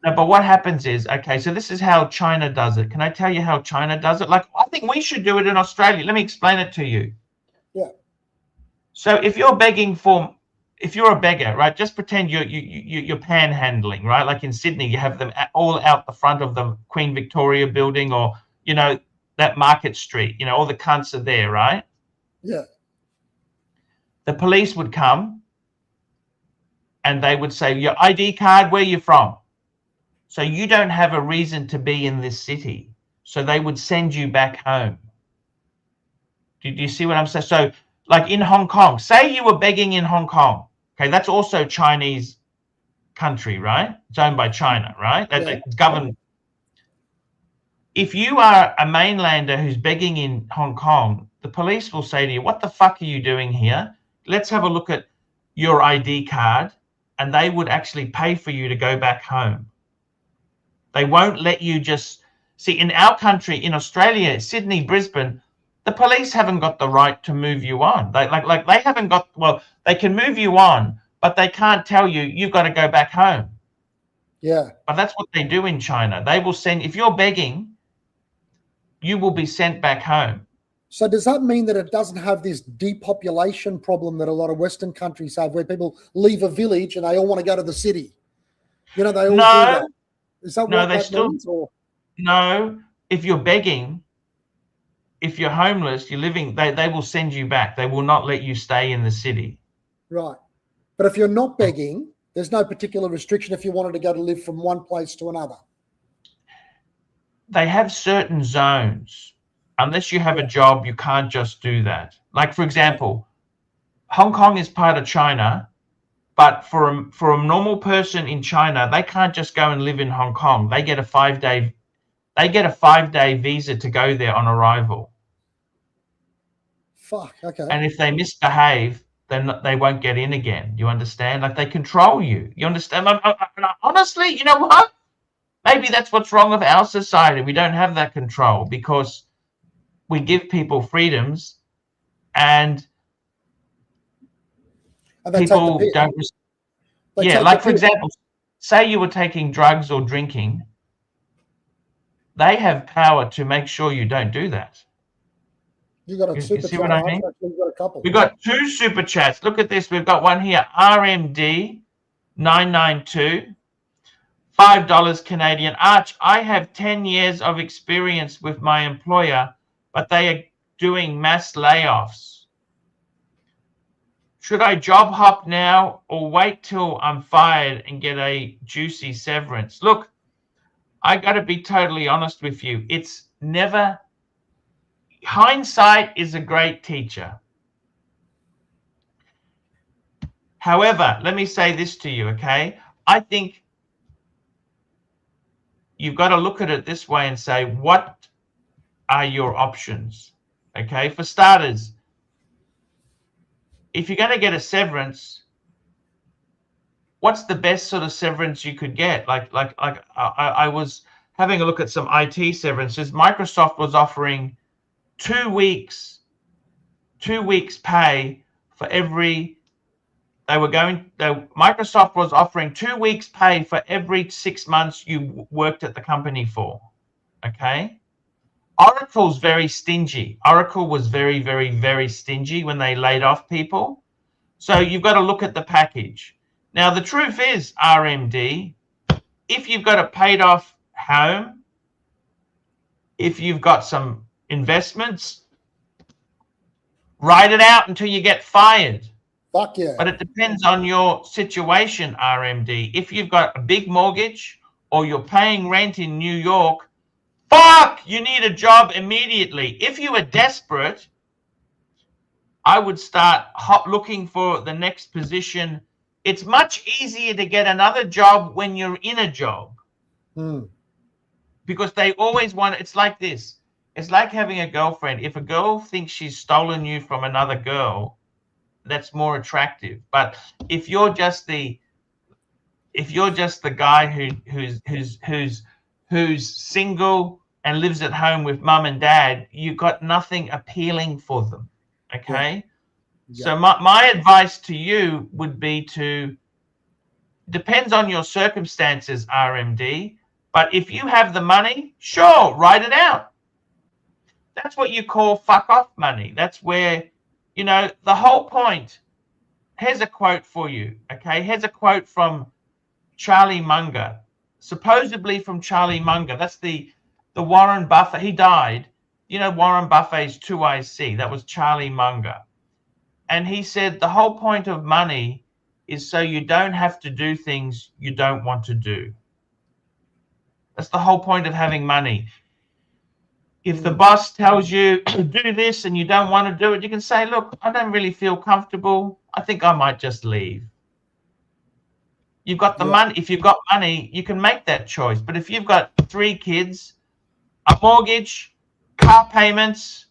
no, but what happens is, okay, so this is how China does it. Can I tell you how China does it? Like, I think we should do it in Australia. Let me explain it to you. Yeah, So if you're if you're a beggar, right, just pretend you're panhandling, right? Like in Sydney, you have them all out the front of the Queen Victoria building, or, you know, that Market Street, you know, all the cunts are there, right? yeah. The police would come and they would say, your ID card, where you from? So you don't have a reason to be in this city. So they would send you back home. Do you see what I'm saying? So like in Hong Kong, say you were begging in Hong Kong. Okay, that's also Chinese country, right? It's owned by China, right? Yeah. It's governed. If you are a mainlander who's begging in Hong Kong, the police will say to you, what the fuck are you doing here? Let's have a look at your ID card. And they would actually pay for you to go back home. They won't let you just see. In our country, in Australia, Sydney, Brisbane, the police haven't got the right to move you on. They like they haven't got, well, they can move you on, but they can't tell you you've got to go back home. Yeah. But that's what they do in China. They will send, if you're begging, you will be sent back home. So does that mean that it doesn't have this depopulation problem that a lot of Western countries have, where people leave a village and they all want to go to the city? You know, they all do that. Is that what that means? Or? No, if you're begging, if you're homeless, you're living, they will send you back. They will not let you stay in the city. Right. But if you're not begging, there's no particular restriction if you wanted to go to live from one place to another. They have certain zones. Unless you have a job, you can't just do that. Like, for example, Hong Kong is part of China, but for a normal person in China, they can't just go and live in Hong Kong. They get a 5-day visa to go there on arrival. Fuck, okay. And if they misbehave, then they won't get in again. You understand? Like, they control you. You understand? Honestly, you know what? Maybe that's what's wrong with our society. We don't have that control because we give people freedoms and people don't. Yeah, like, for example, say you were taking drugs or drinking. They have power to make sure you don't do that. You got a super chat. I mean? We've got a couple. We've got 2 super chats. Look at this. We've got one here. RMD 992. $5 Canadian. Arch, I have 10 years of experience with my employer, but they are doing mass layoffs. Should I job hop now or wait till I'm fired and get a juicy severance? Look, I got to be totally honest with you. It's never, hindsight is a great teacher. However, let me say this to you, okay? I think you've got to look at it this way and say, what are your options? Okay, for starters, if you're going to get a severance, what's the best sort of severance you could get? I was having a look at some IT severances. Microsoft was offering 2 weeks pay for every, Microsoft was offering 2 weeks pay for every 6 months you worked at the company for. Okay. Oracle's very stingy. Oracle was very, very, very stingy when they laid off people. So you've got to look at the package. Now, the truth is, RMD, if you've got a paid off home, if you've got some investments, ride it out until you get fired. Fuck yeah. But it depends on your situation, RMD. If you've got a big mortgage or you're paying rent in New York, fuck, you need a job immediately. If you were desperate, I would start looking for the next position. It's much easier to get another job when you're in a job. Because they always want, it's like this. It's like having a girlfriend. If a girl thinks she's stolen you from another girl, that's more attractive. But if you're just the guy who's single and lives at home with mum and dad, you've got nothing appealing for them. Okay? Yeah. So my advice to you would be depends on your circumstances, RMD, but if you have the money, sure, write it out. That's what you call fuck off money. That's where, the whole point. Here's a quote for you, okay? Here's a quote from Charlie Munger, supposedly from Charlie Munger. That's the Warren Buffett. He died. Warren Buffett's 2IC. That was Charlie Munger. And he said the whole point of money is so you don't have to do things you don't want to do. That's the whole point of having money. If the boss tells you do this and you don't want to do it, you can say, look, I don't really feel comfortable. I think I might just leave. You've got the money. If you've got money, you can make that choice. But if you've got 3 kids, a mortgage, car payments,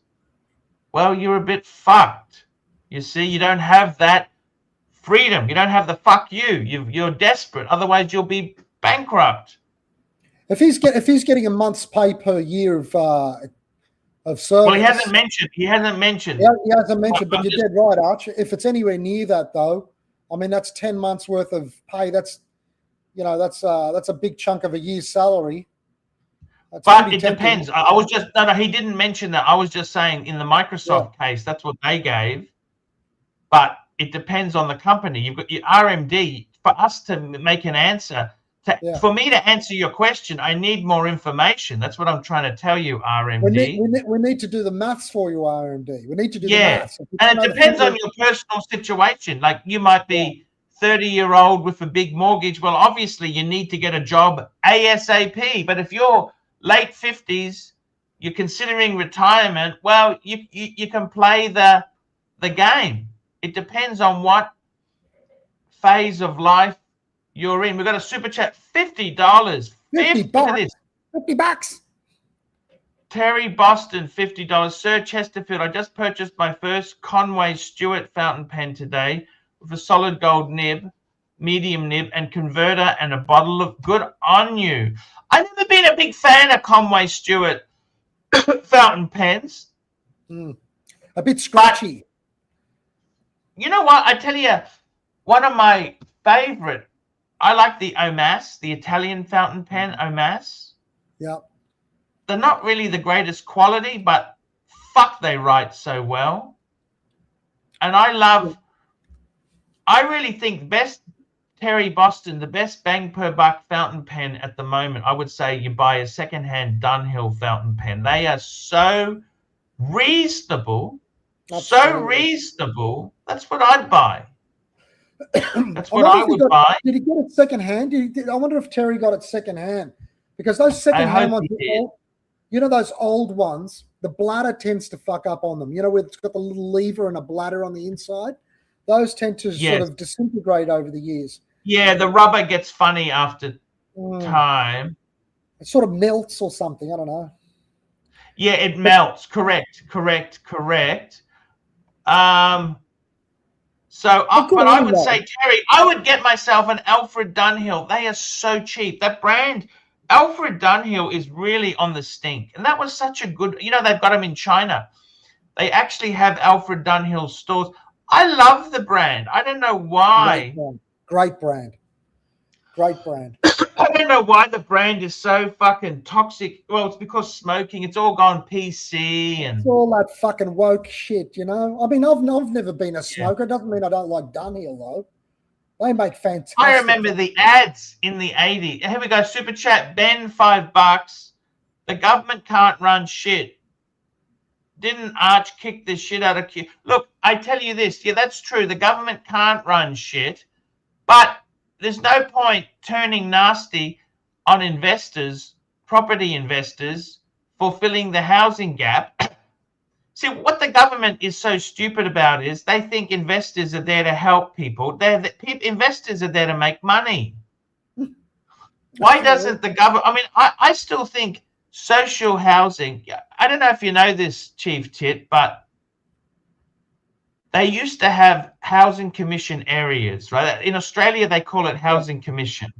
well, you're a bit fucked. You see, you don't have that freedom. You don't have the fuck you. You're desperate. Otherwise, you'll be bankrupt. If he's getting a month's pay per year of service. Well, he hasn't mentioned. He hasn't mentioned. Yeah, he hasn't mentioned. But you're dead right, Archie. If it's anywhere near that, though, I mean, that's 10 months worth of pay. That's a big chunk of a year's salary. But it depends. I was just no. He didn't mention that. I was just saying in the Microsoft case, that's what they gave. But it depends on the company. You've got your RMD. For us to make an answer. For me to answer your question, I need more information. That's what I'm trying to tell you, RMD. We need to do the maths for you, RMD. We need to do the maths. And it depends on your personal situation. Like you might be 30-year-old with a big mortgage. Well, obviously you need to get a job ASAP. But if you're late 50s, you're considering retirement, well, you can play the game. It depends on what phase of life you're in. We've got a super chat, $50. $50. Terry Boston, $50. Sir Chesterfield, I just purchased my first Conway Stewart fountain pen today with a solid gold nib, medium nib, and converter and a bottle of good on you. I've never been a big fan of Conway Stewart fountain pens. A bit scratchy. But, you know what? I tell you, one of my favorite, I like the Omas, the Italian fountain pen, Omas. Yeah. They're not really the greatest quality, but fuck, they write so well. And I really think Terry Boston, the best bang per buck fountain pen at the moment, I would say you buy a secondhand Dunhill fountain pen. They are so reasonable. Absolutely. So reasonable. That's what I'd buy. That's what I would buy. Did he get it secondhand? I wonder if Terry got it secondhand, because those secondhand ones, those old ones, the bladder tends to fuck up on them. Where it's got the little lever and a bladder on the inside. Those tend to sort of disintegrate over the years. Yeah, the rubber gets funny after time. It sort of melts or something. I don't know. Yeah, it melts. Correct. But I would say, Terry, I would get myself an Alfred Dunhill. They are so cheap. That brand, Alfred Dunhill, is really on the stink. And that was such a good, they've got them in China. They actually have Alfred Dunhill stores. I love the brand. I don't know why. Great brand. I don't know why the brand is so fucking toxic. Well, it's because smoking. It's all gone PC and it's all that fucking woke shit. I mean, I've never been a smoker. Doesn't mean I don't like Dunhill though. They make fantastic. I remember the ads in the 80s. Here we go. Super chat. Ben, $5. The government can't run shit. Didn't Arch kick the shit out of Q? Look, I tell you this. Yeah, that's true. The government can't run shit, but there's no point turning nasty on investors, property investors, fulfilling the housing gap. See, what the government is so stupid about is they think investors are there to help people. Investors are there to make money. Why doesn't the government? I mean, I still think social housing. I don't know if you know this, Chief Tit, but they used to have housing commission areas, right? In Australia, they call it housing commission.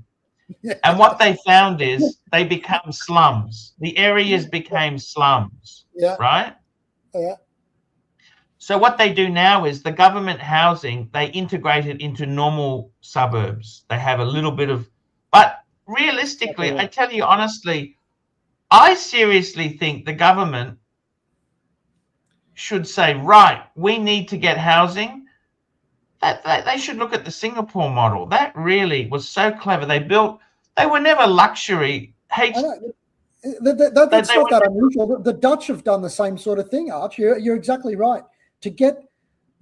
And what they found is they become slums. The areas became slums, right? Yeah. So what they do now is the government housing, they integrate it into normal suburbs. They have a little bit of, but realistically, I tell you honestly, I seriously think the government should say, right, we need to get housing. They should look at the Singapore model. That really was so clever. They were never luxury. That's not that unusual. The Dutch have done the same sort of thing, Arch. You're exactly right. To get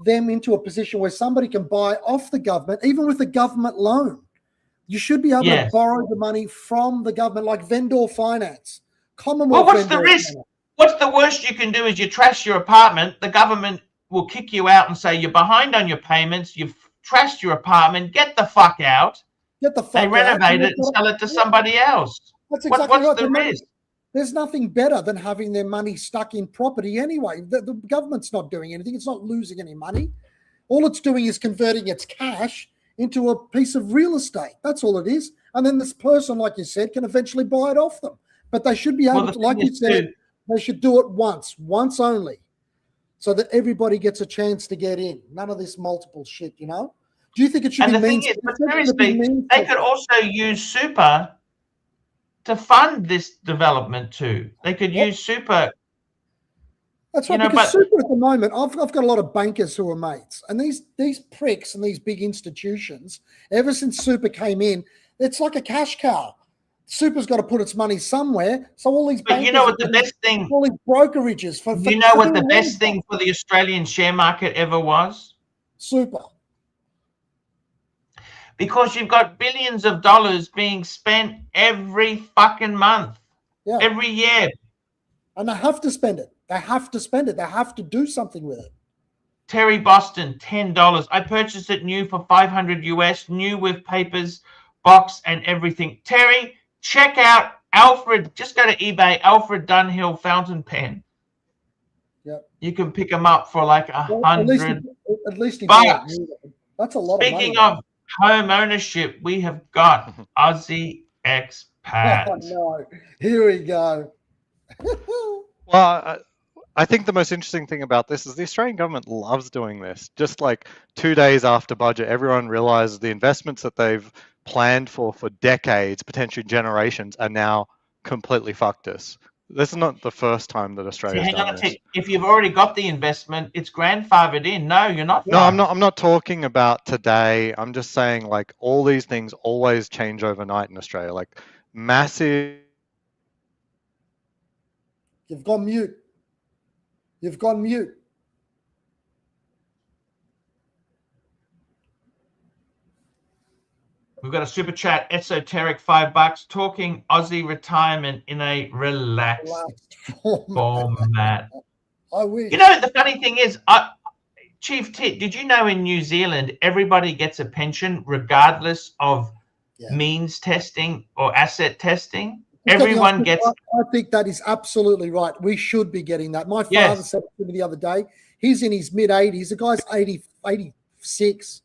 them into a position where somebody can buy off the government, even with a government loan, you should be able to borrow the money from the government, like vendor finance. Commonwealth. Well, what's the risk? What's the worst you can do is you trash your apartment. The government will kick you out and say you're behind on your payments. You've trashed your apartment. Get the fuck out. Get the fuck out. They renovate it and sell it to somebody else. That's exactly what's the risk? There's nothing better than having their money stuck in property anyway. The government's not doing anything. It's not losing any money. All it's doing is converting its cash into a piece of real estate. That's all it is. And then this person, like you said, can eventually buy it off them. But they should be able to, like you said, they should do it once only, so that everybody gets a chance to get in. None of this multiple shit, you know? Do you think it should be means? And the thing is, seriously, they could also use super to fund this development too. They could use super. That's right, because super at the moment, I've got a lot of bankers who are mates, and these pricks and these big institutions, ever since super came in, it's like a cash cow. Super's got to put its money somewhere, so all these. But you know what the best thing? All these brokerages for you know what the best thing for the Australian share market ever was? Super. Because you've got billions of dollars being spent every fucking month, every year. And they have to spend it. They have to spend it. They have to do something with it. Terry Boston, $10. I purchased it new for $500 US, new with papers, box and everything. Terry, check out Alfred. Just go to eBay, Alfred Dunhill fountain pen. Yep. You can pick them up for like $100. At least bucks. That's a lot of money. Speaking of home ownership, we have got Aussie expat. Oh, no. Here we go. Well, I think the most interesting thing about this is the Australian government loves doing this. Just like 2 days after budget, everyone realizes the investments that they've planned for decades, potentially generations, are now completely fucked us. This is not the first time that Australia's done this. If you've already got the investment, it's grandfathered in. No, you're not. No, I'm not talking about today. I'm just saying, like, all these things always change overnight in Australia. Like, massive. You've gone mute. You've gone mute. We've got a super chat, esoteric $5, talking Aussie retirement in a relaxed format. I wish. You know, the funny thing is, Chief Tit, did you know in New Zealand, everybody gets a pension regardless of means testing or asset testing? Everyone gets. I think that is absolutely right. We should be getting that. My father said to me the other day, he's in his mid-80s. The guy's 86.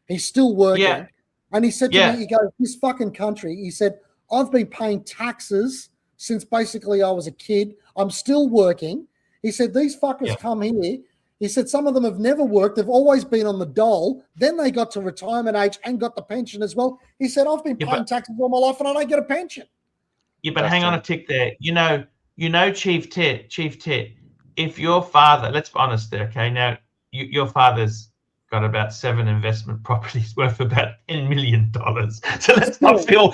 He's still working. Yeah. And he said to me, he goes, this fucking country, he said, I've been paying taxes since basically I was a kid. I'm still working. He said, these fuckers come here. He said, some of them have never worked. They've always been on the dole. Then they got to retirement age and got the pension as well. He said, I've been paying taxes all my life and I don't get a pension. Yeah, but hang on a tick there. You know, Chief Tit, if your father, let's be honest there, okay? Now, your father's got about 7 investment properties worth about $10 million. So let's not feel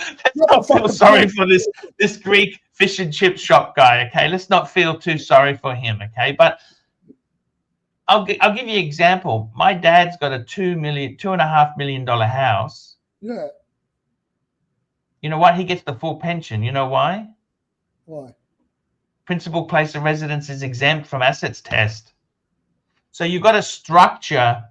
sorry for this Greek fish and chip shop guy, okay? Let's not feel too sorry for him, okay? But I'll give you an example. My dad's got a $2.5 million house. Yeah. You know what? He gets the full pension. You know why? Why? Principal place of residence is exempt from assets test. So you've got to structure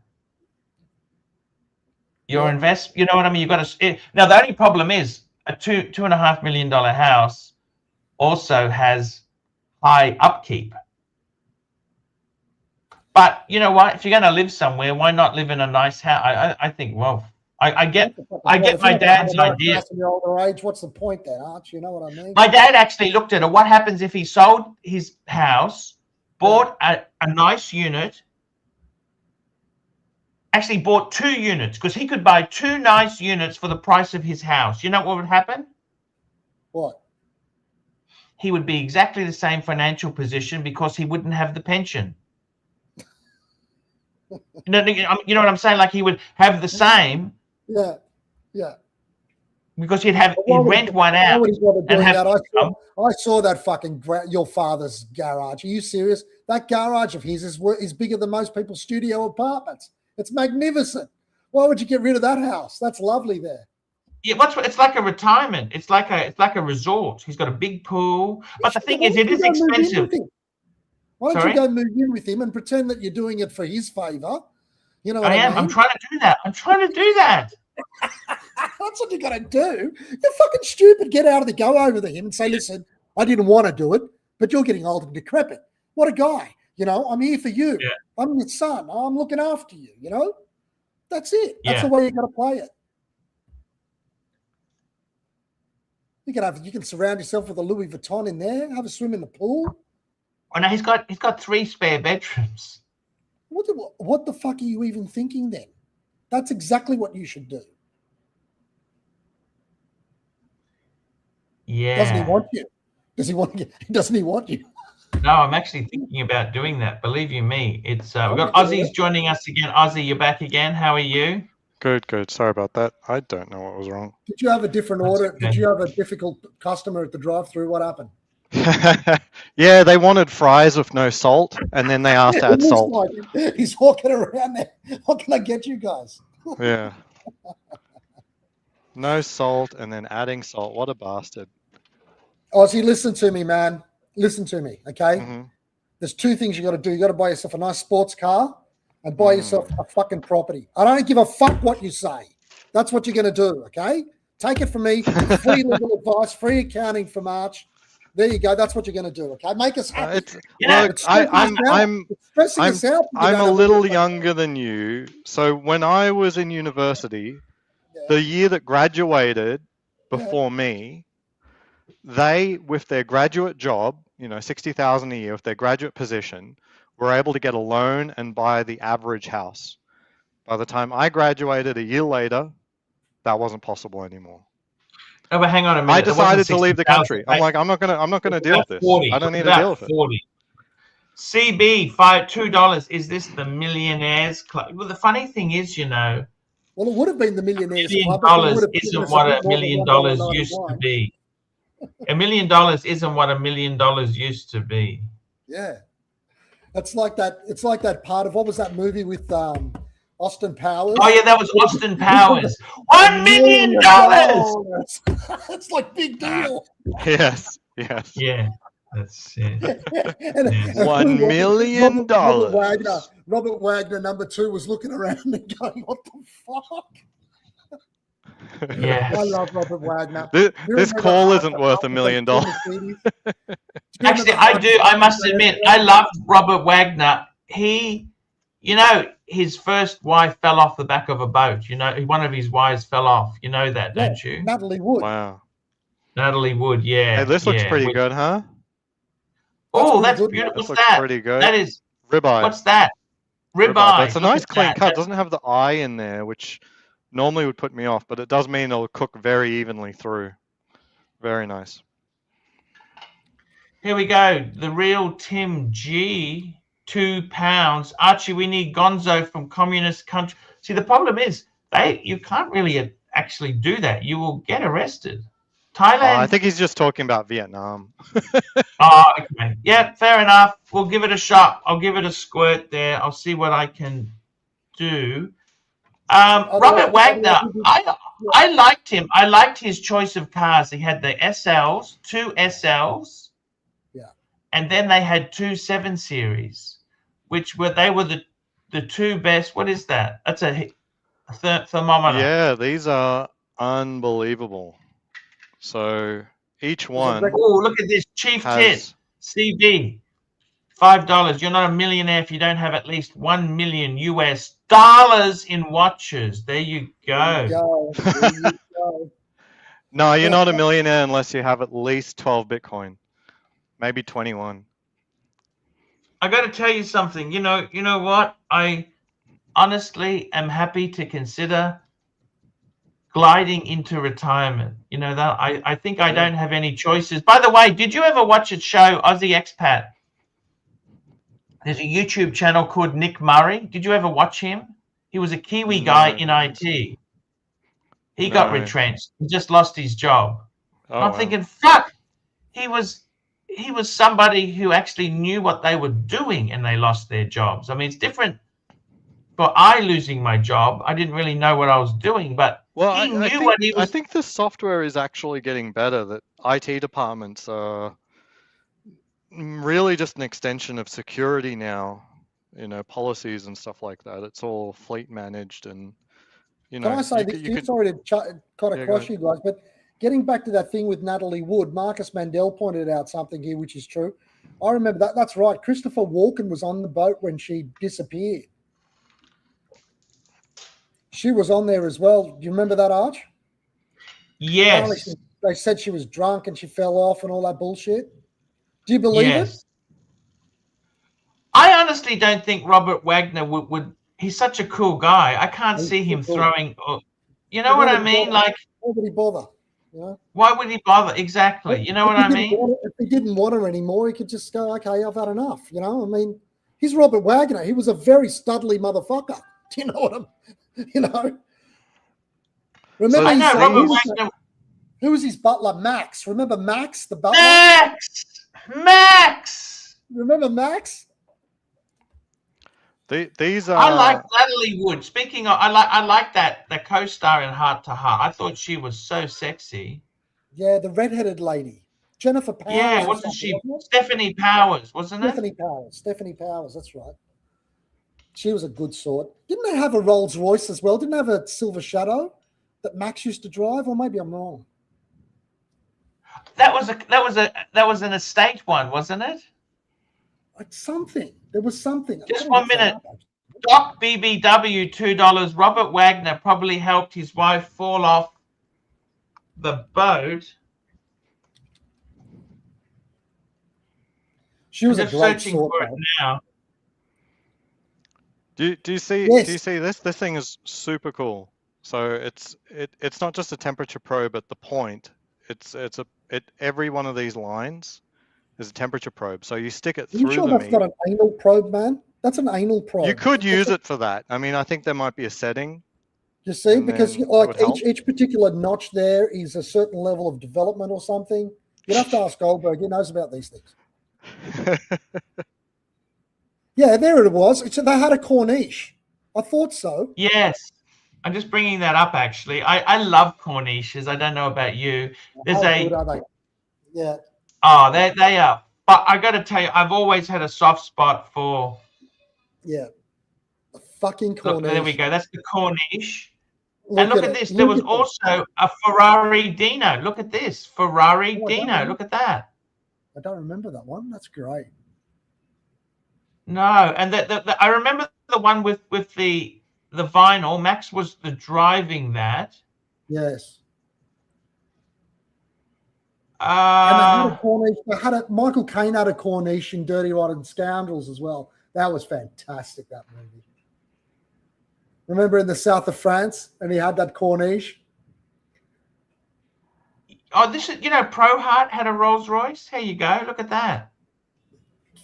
your invest. You know what I mean? You've got to. Now the only problem is a $2.5 million house also has high upkeep. But you know what? If you're going to live somewhere, why not live in a nice house? I think. Well, I get my dad's idea. In your older age, what's the point then, Arch? You know what I mean? My dad actually looked at it. What happens if he sold his house, bought a nice unit, actually bought 2 units, because he could buy 2 nice units for the price of his house. You know what would happen? What? He would be exactly the same financial position because he wouldn't have the pension. You know what I'm saying? Like he would have the same. Yeah, yeah. Because he'd rent one out. I saw that fucking your father's garage. Are you serious? That garage of his is bigger than most people's studio apartments. It's magnificent. Why would you get rid of that house? That's lovely there. Yeah, it's like a retirement. It's like a resort. He's got a big pool. But the thing is, it is expensive. Why don't you go move in with him and pretend that you're doing it for his favor? You know what I mean? I'm trying to do that. That's what you got to do. You're fucking stupid. Get out of the go over to him and say, listen, I didn't want to do it, but you're getting old and decrepit. What a guy. You know, I'm here for you. Yeah. I'm your son. I'm looking after you, you know? That's it. That's the way you got to play it. You can surround yourself with a Louis Vuitton in there, have a swim in the pool. Oh no, he's got 3 spare bedrooms. What the fuck are you even thinking then? That's exactly what you should do. Yeah. Doesn't he want you? Doesn't he want you? No, I'm actually thinking about doing that. Believe you me. It's we've got Aussie's joining us again. Aussie, you're back again. How are you? Good. Sorry about that. I don't know what was wrong. Did you have a different order? Okay. Did you have a difficult customer at the drive-thru? What happened? Yeah, they wanted fries with no salt, and then they asked to add salt. Like he's walking around there. What can I get you guys? Yeah. No salt, and then adding salt. What a bastard. Aussie, listen to me, man. Listen to me, okay? Mm-hmm. There's 2 things you got to do. You got to buy yourself a nice sports car and buy yourself a fucking property. I don't give a fuck what you say. That's what you're going to do, okay? Take it from me. Free legal advice, free accounting from Arch. There you go. That's what you're going to do, okay? Make us happy. I'm a little younger than you. So when I was in university, the year that graduated before me, they, with their graduate job, you know, $60,000 a year, with their graduate position, were able to get a loan and buy the average house. By the time I graduated a year later, that wasn't possible anymore. Oh, but hang on a minute. I decided to leave the country. I'm like, I'm not gonna deal with this. 40. I don't need to deal with it. 40. CB, $2. Is this the Millionaires Club? Well, the funny thing is, you know. Well, it would have been the Millionaires Club. $1 million isn't what $1 million used to be. $1 million isn't what $1 million used to be. Yeah, it's like that. It's like that part of what was that movie with Austin Powers? Oh yeah, that was Austin Powers. $1 million. It's like big deal. Yes. Yeah, that's it. $1 million. Robert Wagner, number 2, was looking around and going, "What the fuck?" Yeah, I love Robert Wagner. This call isn't worth $1 million. Actually, I do. I must admit, I loved Robert Wagner. He, you know, his first wife fell off the back of a boat. You know, one of his wives fell off. You know that, don't you? Natalie Wood. Wow. Natalie Wood. Yeah. Hey, this looks pretty good, huh? Oh, that's beautiful. This looks pretty good. That is ribeye. What's that? Ribeye. That's a nice clean cut. It doesn't have the eye in there, which normally would put me off, but it does mean it'll cook very evenly through. Very nice. Here we go. The real Tim G, £2. Archie, we need Gonzo from communist country. See, the problem is you can't really actually do that. You will get arrested. Thailand. I think he's just talking about Vietnam. Oh, okay. Yeah, fair enough. We'll give it a shot. I'll give it a squirt there. I'll see what I can do. Robert Wagner, I liked him. I liked his choice of cars. He had the SLs, 2 SLs, and then they had 2 7 Series, which were the 2 best. What is that? That's a thermometer. Yeah, these are unbelievable. So each one. Oh, look at this Chief Tit CB. $5. You're not a millionaire if you don't have at least $1 million US in watches. There you go. There you go. No, you're not a millionaire unless you have at least 12 Bitcoin, maybe 21. I got to tell you something. You know what? I honestly am happy to consider gliding into retirement. You know that I think I don't have any choices. By the way, did you ever watch a show, Aussie Expat? There's a YouTube channel called Nick Murray. Did you ever watch him? He was a Kiwi guy in IT. He got retrenched. He just lost his job. I'm thinking, fuck. He was somebody who actually knew what they were doing and they lost their jobs. I mean, it's different for I losing my job. I didn't really know what I was doing, but he knew what he was. I think the software is actually getting better, that IT departments are really just an extension of security now, policies and stuff like that. It's all fleet managed and, Can I say this? Sorry to cut across you guys, but getting back to that thing with Natalie Wood, Marcus Mandel pointed out something here, which is true. I remember that. That's right. Christopher Walken was on the boat when she disappeared. She was on there as well. Do you remember that, Arch? Yes. They said she was drunk and she fell off and all that bullshit. Do you believe it? I honestly don't think Robert Wagner would. He's such a cool guy. I can't see him throwing. You know what I mean? Like, why would he bother? Why would he bother? Exactly. You know what I mean? If he didn't want her anymore, he could just go, okay, I've had enough. I mean, he's Robert Wagner. He was a very studly motherfucker. Do you know what I'm? Remember Robert Wagner. Who was his butler? Max. Remember Max, the butler? Max. Remember Max? These are. I like Natalie Wood. Speaking of, I like the co-star in Heart to Heart. I thought she was so sexy. Yeah, the redheaded lady, Jennifer Powers. Yeah, wasn't she? Stephanie Powers, wasn't it? Stephanie Powers. That's right. She was a good sort. Didn't they have a Rolls Royce as well? Didn't they have a Silver Shadow that Max used to drive? Or maybe I'm wrong. That was an estate one, wasn't it? Something. There was something. Just 1 minute. Doc BBW, $2. Robert Wagner probably helped his wife fall off the boat. She was a great sort. For it now. Do you see? Yes. Do you see this? This thing is super cool. So it's not just a temperature probe at the point. Every one of these lines is a temperature probe. So you stick it through the meat. Are you sure that's not an anal probe, man? That's an anal probe. You could use it for that. I mean, I think there might be a setting. You see, because like each particular notch there is a certain level of development or something. You'd have to ask Goldberg. He knows about these things. Yeah, there it was. So they had a Corniche. I thought so. Yes. I'm just bringing that up, actually. I love Corniches. I don't know about you. There's good are they? Yeah. Oh, they are. But I got to tell you, I've always had a soft spot for. Yeah. The fucking Corniche. Look, there we go. That's the Corniche. And look at this. There was also a Ferrari Dino. Look at this. Ferrari Dino. Look at that. I don't remember that one. That's great. No. And I remember the one with the vinyl. Max was the driving that. Yes. And they had a Corniche. Michael Caine had a Corniche in Dirty Rotten Scoundrels as well. That was fantastic, that movie. Remember in the south of France, and he had that Corniche? Oh, this is, Prohart had a Rolls Royce. Here you go. Look at that.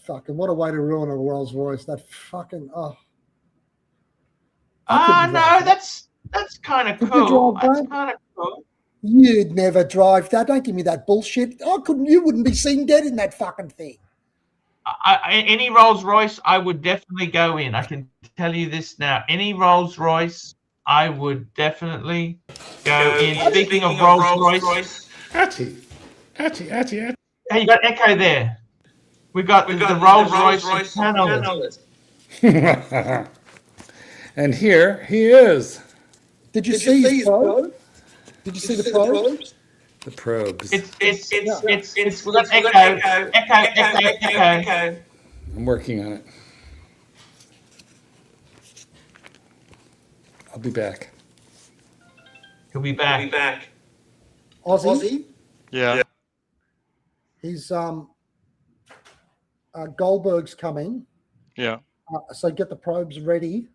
Fucking, what a way to ruin a Rolls Royce. That fucking, no, that's kind of cool. That's kind of cool. You'd never drive that. Don't give me that bullshit. You wouldn't be seen dead in that fucking thing. Any Rolls Royce, I would definitely go in. I can tell you this now. Any Rolls Royce, I would definitely go in. Speaking of Rolls Royce, Archie. hey, you got echo there. We got the Rolls Royce panelist. And here he is. Did you see his probe? Did you see the probes? The probes. It's we got echo. I'm working on it. I'll be back. He'll be back. Aussie? Yeah. He's Goldberg's coming. Yeah. So get the probes ready.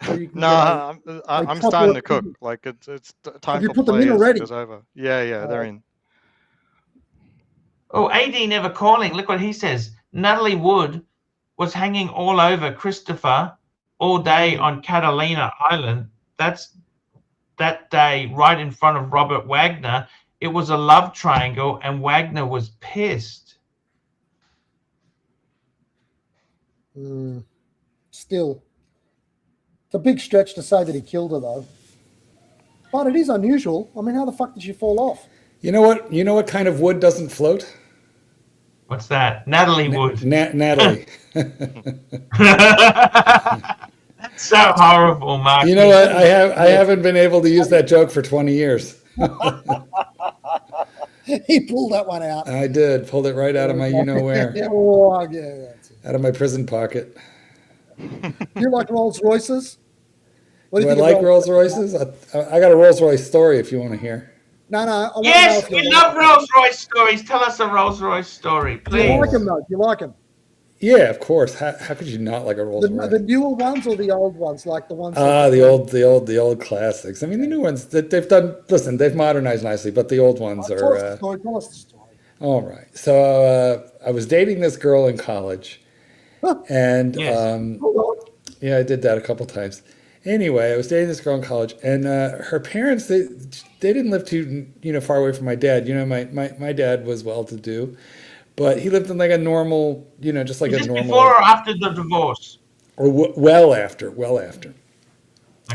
So you can No, get I'm proper- starting to cook. Like it's time you for put them in play already? goes over. Yeah, they're in. Oh, AD never calling. Look what he says. Natalie Wood was hanging all over Christopher all day on Catalina Island. That's that day right in front of Robert Wagner. It was a love triangle, and Wagner was pissed. Still, it's a big stretch to say that he killed her, though. But it is unusual. I mean, how the fuck did she fall off? You know what? You know what kind of wood doesn't float? What's that? Natalie Wood. Natalie. That's so horrible, Mark. You know what? I haven't been able to use that joke for 20 years. He pulled that one out. I did. Pulled it right out of my you-know-where. Oh, yeah. Out of my prison pocket. You like Rolls Royces? What Do I think like of Rolls Royces? I got a Rolls Royce story if you want to hear. No. I want Yes, to know if we love Rolls Royce stories. Tell us a Rolls Royce story, Do you please. like them, though? Do you like them? Yeah, of course. How could you not like a Rolls Royce? The newer ones or the old ones, like the ones? The old classics. I mean, the new ones that they've done. Listen, they've modernized nicely, but the old ones Tell are. us the story. Tell us the story. All right. So I was dating this girl in college, and Yes. yeah, I did that a couple times. Anyway, I was dating this girl in college, and her parents they didn't live too far away from my dad. My dad was well-to-do, but he lived in like a normal, just like a normal. Before or after the divorce? Or well after. Okay.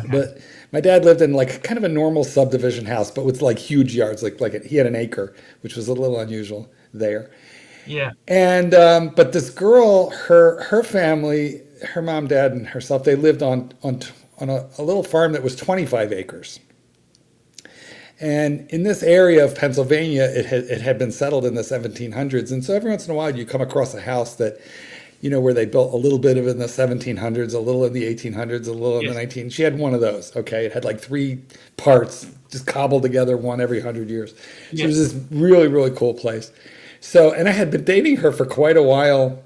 But my dad lived in like kind of a normal subdivision house, but with like huge yards. He had an acre, which was a little unusual there. Yeah. And but this girl, her family, her mom, dad, and herself, they lived on a little farm that was 25 acres. And in this area of Pennsylvania, it had been settled in the 1700s. And so every once in a while, you come across a house that, where they built a little bit of it in the 1700s, a little in the 1800s, a little in the 1900s. She had one of those, okay? It had like 3 parts, just cobbled together, one every 100 years. So it was this really, really cool place. So, and I had been dating her for quite a while,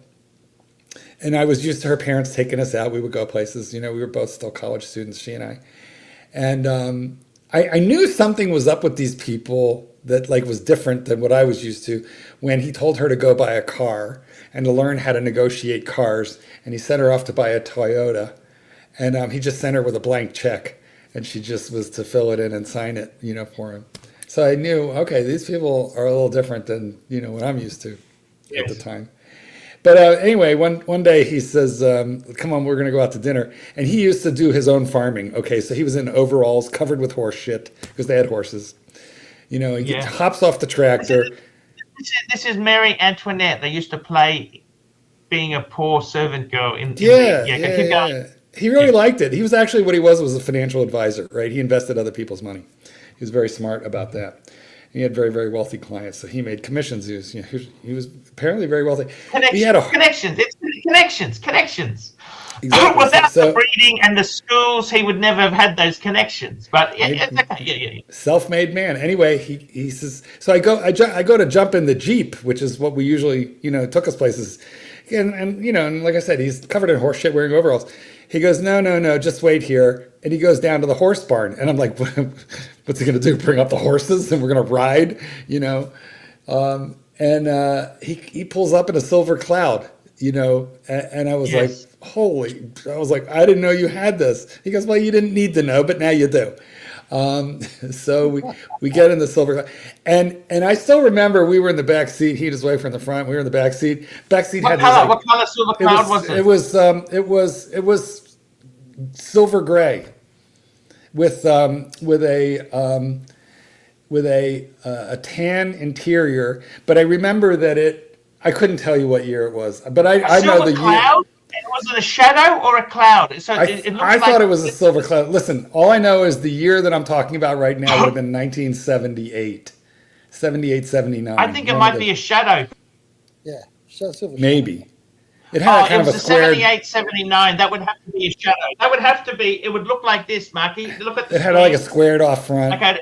and I was used to her parents taking us out. We would go places, we were both still college students, she and I. And I knew something was up with these people that like was different than what I was used to when he told her to go buy a car and to learn how to negotiate cars. And he sent her off to buy a Toyota. And he just sent her with a blank check. And she just was to fill it in and sign it, for him. So I knew, okay, these people are a little different than, what I'm used to at the time. But anyway, one day he says, come on, we're going to go out to dinner. And he used to do his own farming. Okay, so he was in overalls covered with horse shit because they had horses. He hops off the tractor. This is Mary Antoinette. They used to play being a poor servant girl. Keep going. He really liked it. He was actually, what he was a financial advisor, right? He invested other people's money. He was very smart about that. He had very, very wealthy clients, so he made commissions. He was apparently very wealthy. Connections. It's connections. Exactly. Without the breeding and the schools, he would never have had those connections. But Self-made man. Anyway, he says. So I go to jump in the Jeep, which is what we usually took us places. And like I said, he's covered in horse shit, wearing overalls. He goes, no, just wait here. And he goes down to the horse barn. And I'm like, what's he going to do? Bring up the horses and we're going to ride, And he pulls up in a silver cloud, and I was like, I didn't know you had this. He goes, well, you didn't need to know, but now you do. So we get in the silver cloud. And I still remember we were in the back seat. He and his wife were in the front. We were in the back seat. Back seat what color silver cloud was it? It was silver gray. with a tan interior. But I remember that I couldn't tell you what year it was, but I know silver the cloud? year. Was it a shadow or a cloud? So it looks I like thought it was a silver cloud. Listen, all I know is the year that I'm talking about right now would have been 1978, 78, 79. I think it might be a shadow. Yeah, silver. Maybe. It had kind it of was a squared. 78, 79. That would have to be a shadow. That would have to be. It would look like this, Marky. Look at the It had screen. like a squared off front. Okay,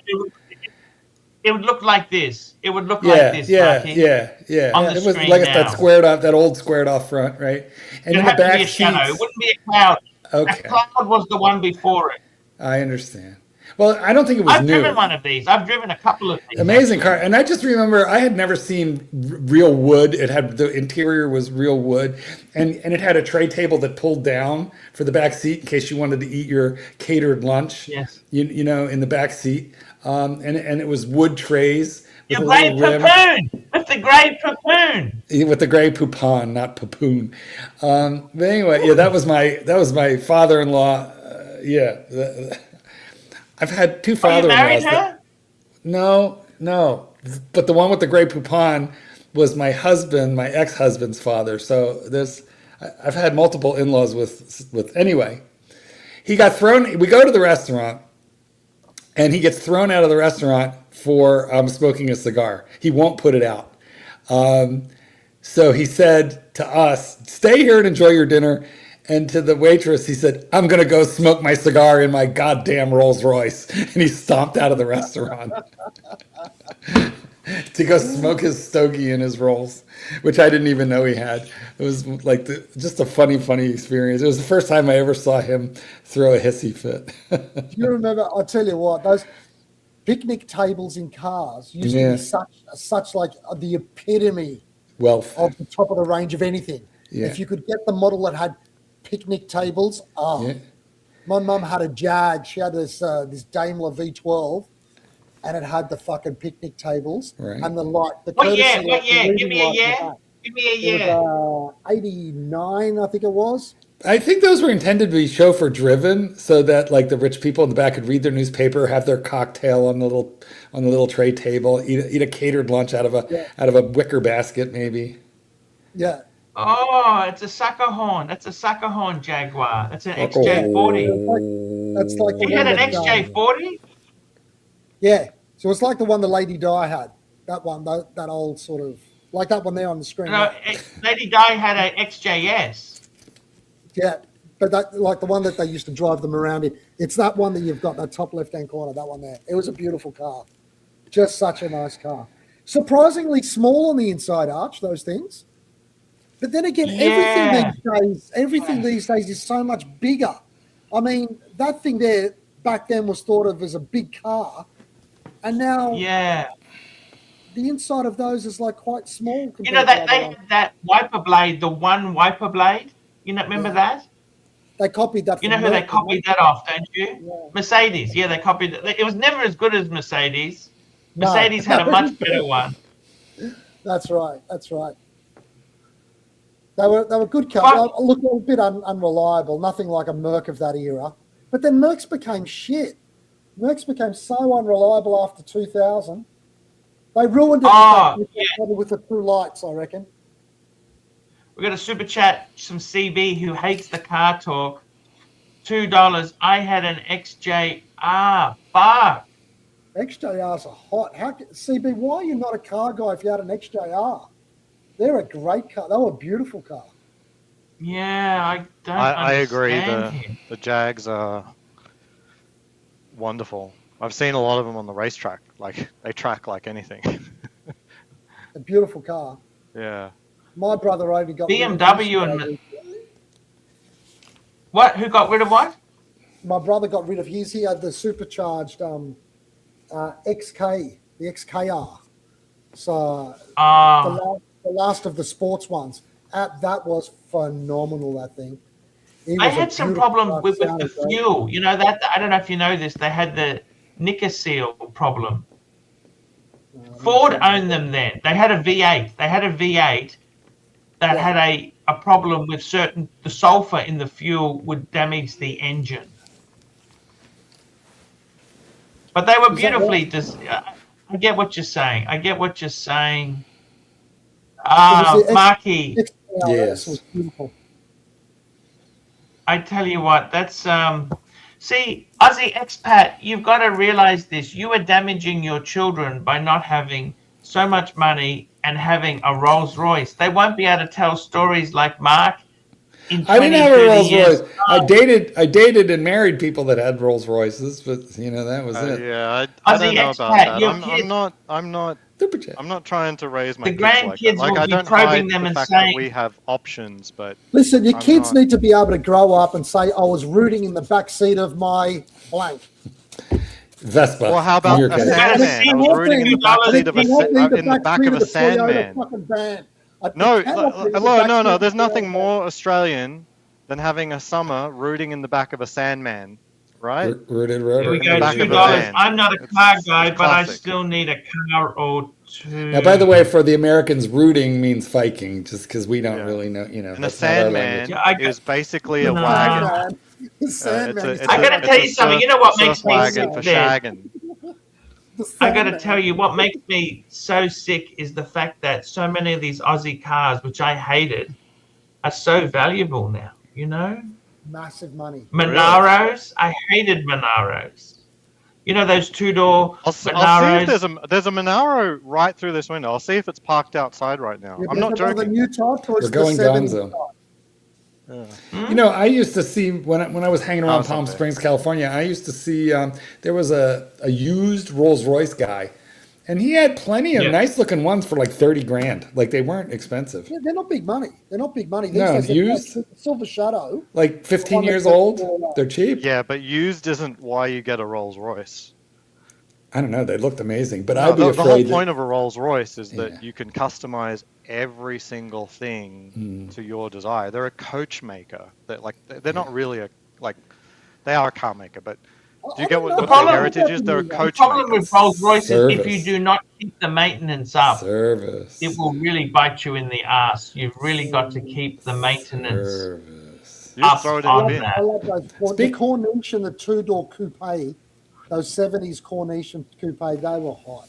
it would look like this. It would look Yeah, like this, Marky. yeah. On the It was screen like now. that squared off, that old squared off front, right? And It in the had to back be a shadow. It seats. wouldn't be a cloud. Okay, A cloud was the one before it. I understand. Well, I don't think it was I've new. driven one of these. I've driven a couple of these. Amazing car. And I just remember I had never seen real wood. It had, the interior was real wood, and it had a tray table that pulled down for the back seat in case you wanted to eat your catered lunch. Yes. You know, in the back seat. And it was wood trays with Your a grey little rim. papoon with the grey papoon. With the gray poupon, not papoon. But anyway, yeah, that was my father-in-law. I've had two Oh, you father-in-laws. married her? No. But the one with the gray poupon was my husband, my ex-husband's father. So I've had multiple in-laws with. Anyway, he got thrown. We go to the restaurant, and he gets thrown out of the restaurant for smoking a cigar. He won't put it out. So he said to us, "Stay here and enjoy your dinner." And to the waitress, he said, "I'm going to go smoke my cigar in my goddamn Rolls Royce." And he stomped out of the restaurant to go smoke his stogie in his Rolls, which I didn't even know he had. It was like just a funny experience. It was the first time I ever saw him throw a hissy fit. You remember, I'll tell you what, those picnic tables in cars used to be such like the epitome Wealth. of the top of the range of anything. Yeah. If you could get the model that had picnic tables, my mum had a Jag. She had this Daimler V12, and it had the fucking picnic tables and the light. The What year? courtesy What light, year? the Give reading me a light in the year. back. Give me a It year. was 89, I think it was. I think those were intended to be chauffeur driven, so that like the rich people in the back could read their newspaper, have their cocktail on the little tray table, eat a catered lunch out of a wicker basket, maybe. Yeah. Oh, it's a sucker horn. That's a sucker horn Jaguar. That's an XJ40. That's like the You had one an that, XJ40? yeah. So it's like the one the Lady Di had. That one, that old sort of, like that one there on the screen. No, Lady Di had an XJS. Yeah, but that, like the one that they used to drive them around in. It's that one that you've got, that top left-hand corner, that one there. It was a beautiful car. Just such a nice car. Surprisingly small on the inside, Arch, those things. But then again, everything these days is so much bigger. I mean, that thing there back then was thought of as a big car, and now the inside of those is like quite small. You know that they had that wiper blade, the one wiper blade. You know, remember that? They copied that. You know who they copied that off, don't you? Yeah. Mercedes. Yeah, they copied it. It was never as good as Mercedes. Mercedes had a much better one. That's right. They were good cars. Look, a bit unreliable. Nothing like a Merc of that era. But then Mercs became shit. Mercs became so unreliable after 2000. They ruined it with the true lights, I reckon. We've got a super chat from CB who hates the car talk. $2. I had an XJR. Fuck. XJRs are hot. CB, why are you not a car guy if you had an XJR? They're a great car. They were a beautiful car. Yeah, I don't I agree. understand The Jags are wonderful. I've seen a lot of them on the racetrack. Like, they track like anything. A beautiful car. Yeah. My brother only got BMW and what? Who got rid of what? My brother got rid of his. He had the supercharged XK, the XKR. So the last of the sports ones. That was phenomenal. That thing. I had some problems with the fuel. You know that, I don't know if you know this. They had the Nickel problem. Ford owned them then. They had a V8. That had a problem with the sulfur in the fuel would damage the engine. But they were Is that beautifully. I get what you're saying. I get what you're saying. the Marky, XPLS Yes. was beautiful. I tell you what, that's see, Aussie expat, you've got to realize this. You are damaging your children by not having so much money and having a Rolls Royce. They won't be able to tell stories like Mark in 20, I didn't have a 30 Rolls years. Royce. I dated and married people that had Rolls Royces, but you know that was it. Yeah, I don't Aussie know about expat, that. your I'm kids, not Superjet. I'm not trying to raise my the kids like that. grandkids Like will I be don't probing hide them the and fact that saying, we have options, but Listen, your I'm kids not- need to be able to grow up and say, I was rooting in the back seat of my blank. Vespa. Or how in about your a case. Sandman? I was rooting in the back seat of in the back of a Sandman. No, hello, no. There's nothing more Australian than having a summer rooting in the back of a Sandman, right? Rooted here we rotor. In the go, back of a $2. van. I'm not a It's- car it's guy, but I classic. still need a car or two. Now, by the way, for the Americans, rooting means Viking, just because we don't Yeah. really know. You know, And a that's not our language. Sandman Yeah, is basically a No. wagon. It's I gotta tell you something. You know what makes surf me wagon sick for there? shagging. I got to tell you, what makes me so sick is the fact that so many of these Aussie cars, which I hated, are so valuable now. You know, massive money. Monaros. I hated Monaros. You know those two-door I'll see if Monaros. there's a Monaro right through this window. I'll see if it's parked outside right now. Yeah, I'm not the joking. new type, or We're it's going the 70s gonzo. type? Yeah. You know, I used to see when I was hanging around it's Palm okay. Springs, California. I used to see there was a used Rolls Royce guy, and he had plenty of Yeah. nice looking ones for like 30 grand. Like they weren't expensive. Yeah, they're not big money. They're not big money. These No, days, they're used? like Silver Shadow. Like 15 One that years takes old. all out. They're cheap. Yeah, but used isn't why you get a Rolls Royce. I don't know. They looked amazing, but No, I'd be the whole afraid. point of a Rolls Royce is that Yeah. you can customize every single thing to your desire. They're a coach maker. They're not really they are a car maker, but do you get what their heritage is? They're a The coach problem maker. with Rolls Royce is if you Service. do not keep the maintenance up, Service. it will really bite you in the ass. You've really got to keep the maintenance Service. You just up throw it in the on bin. that. I love those. The Speak- Corniche and the two-door coupe, those 70s Corniche and coupe, they were hot.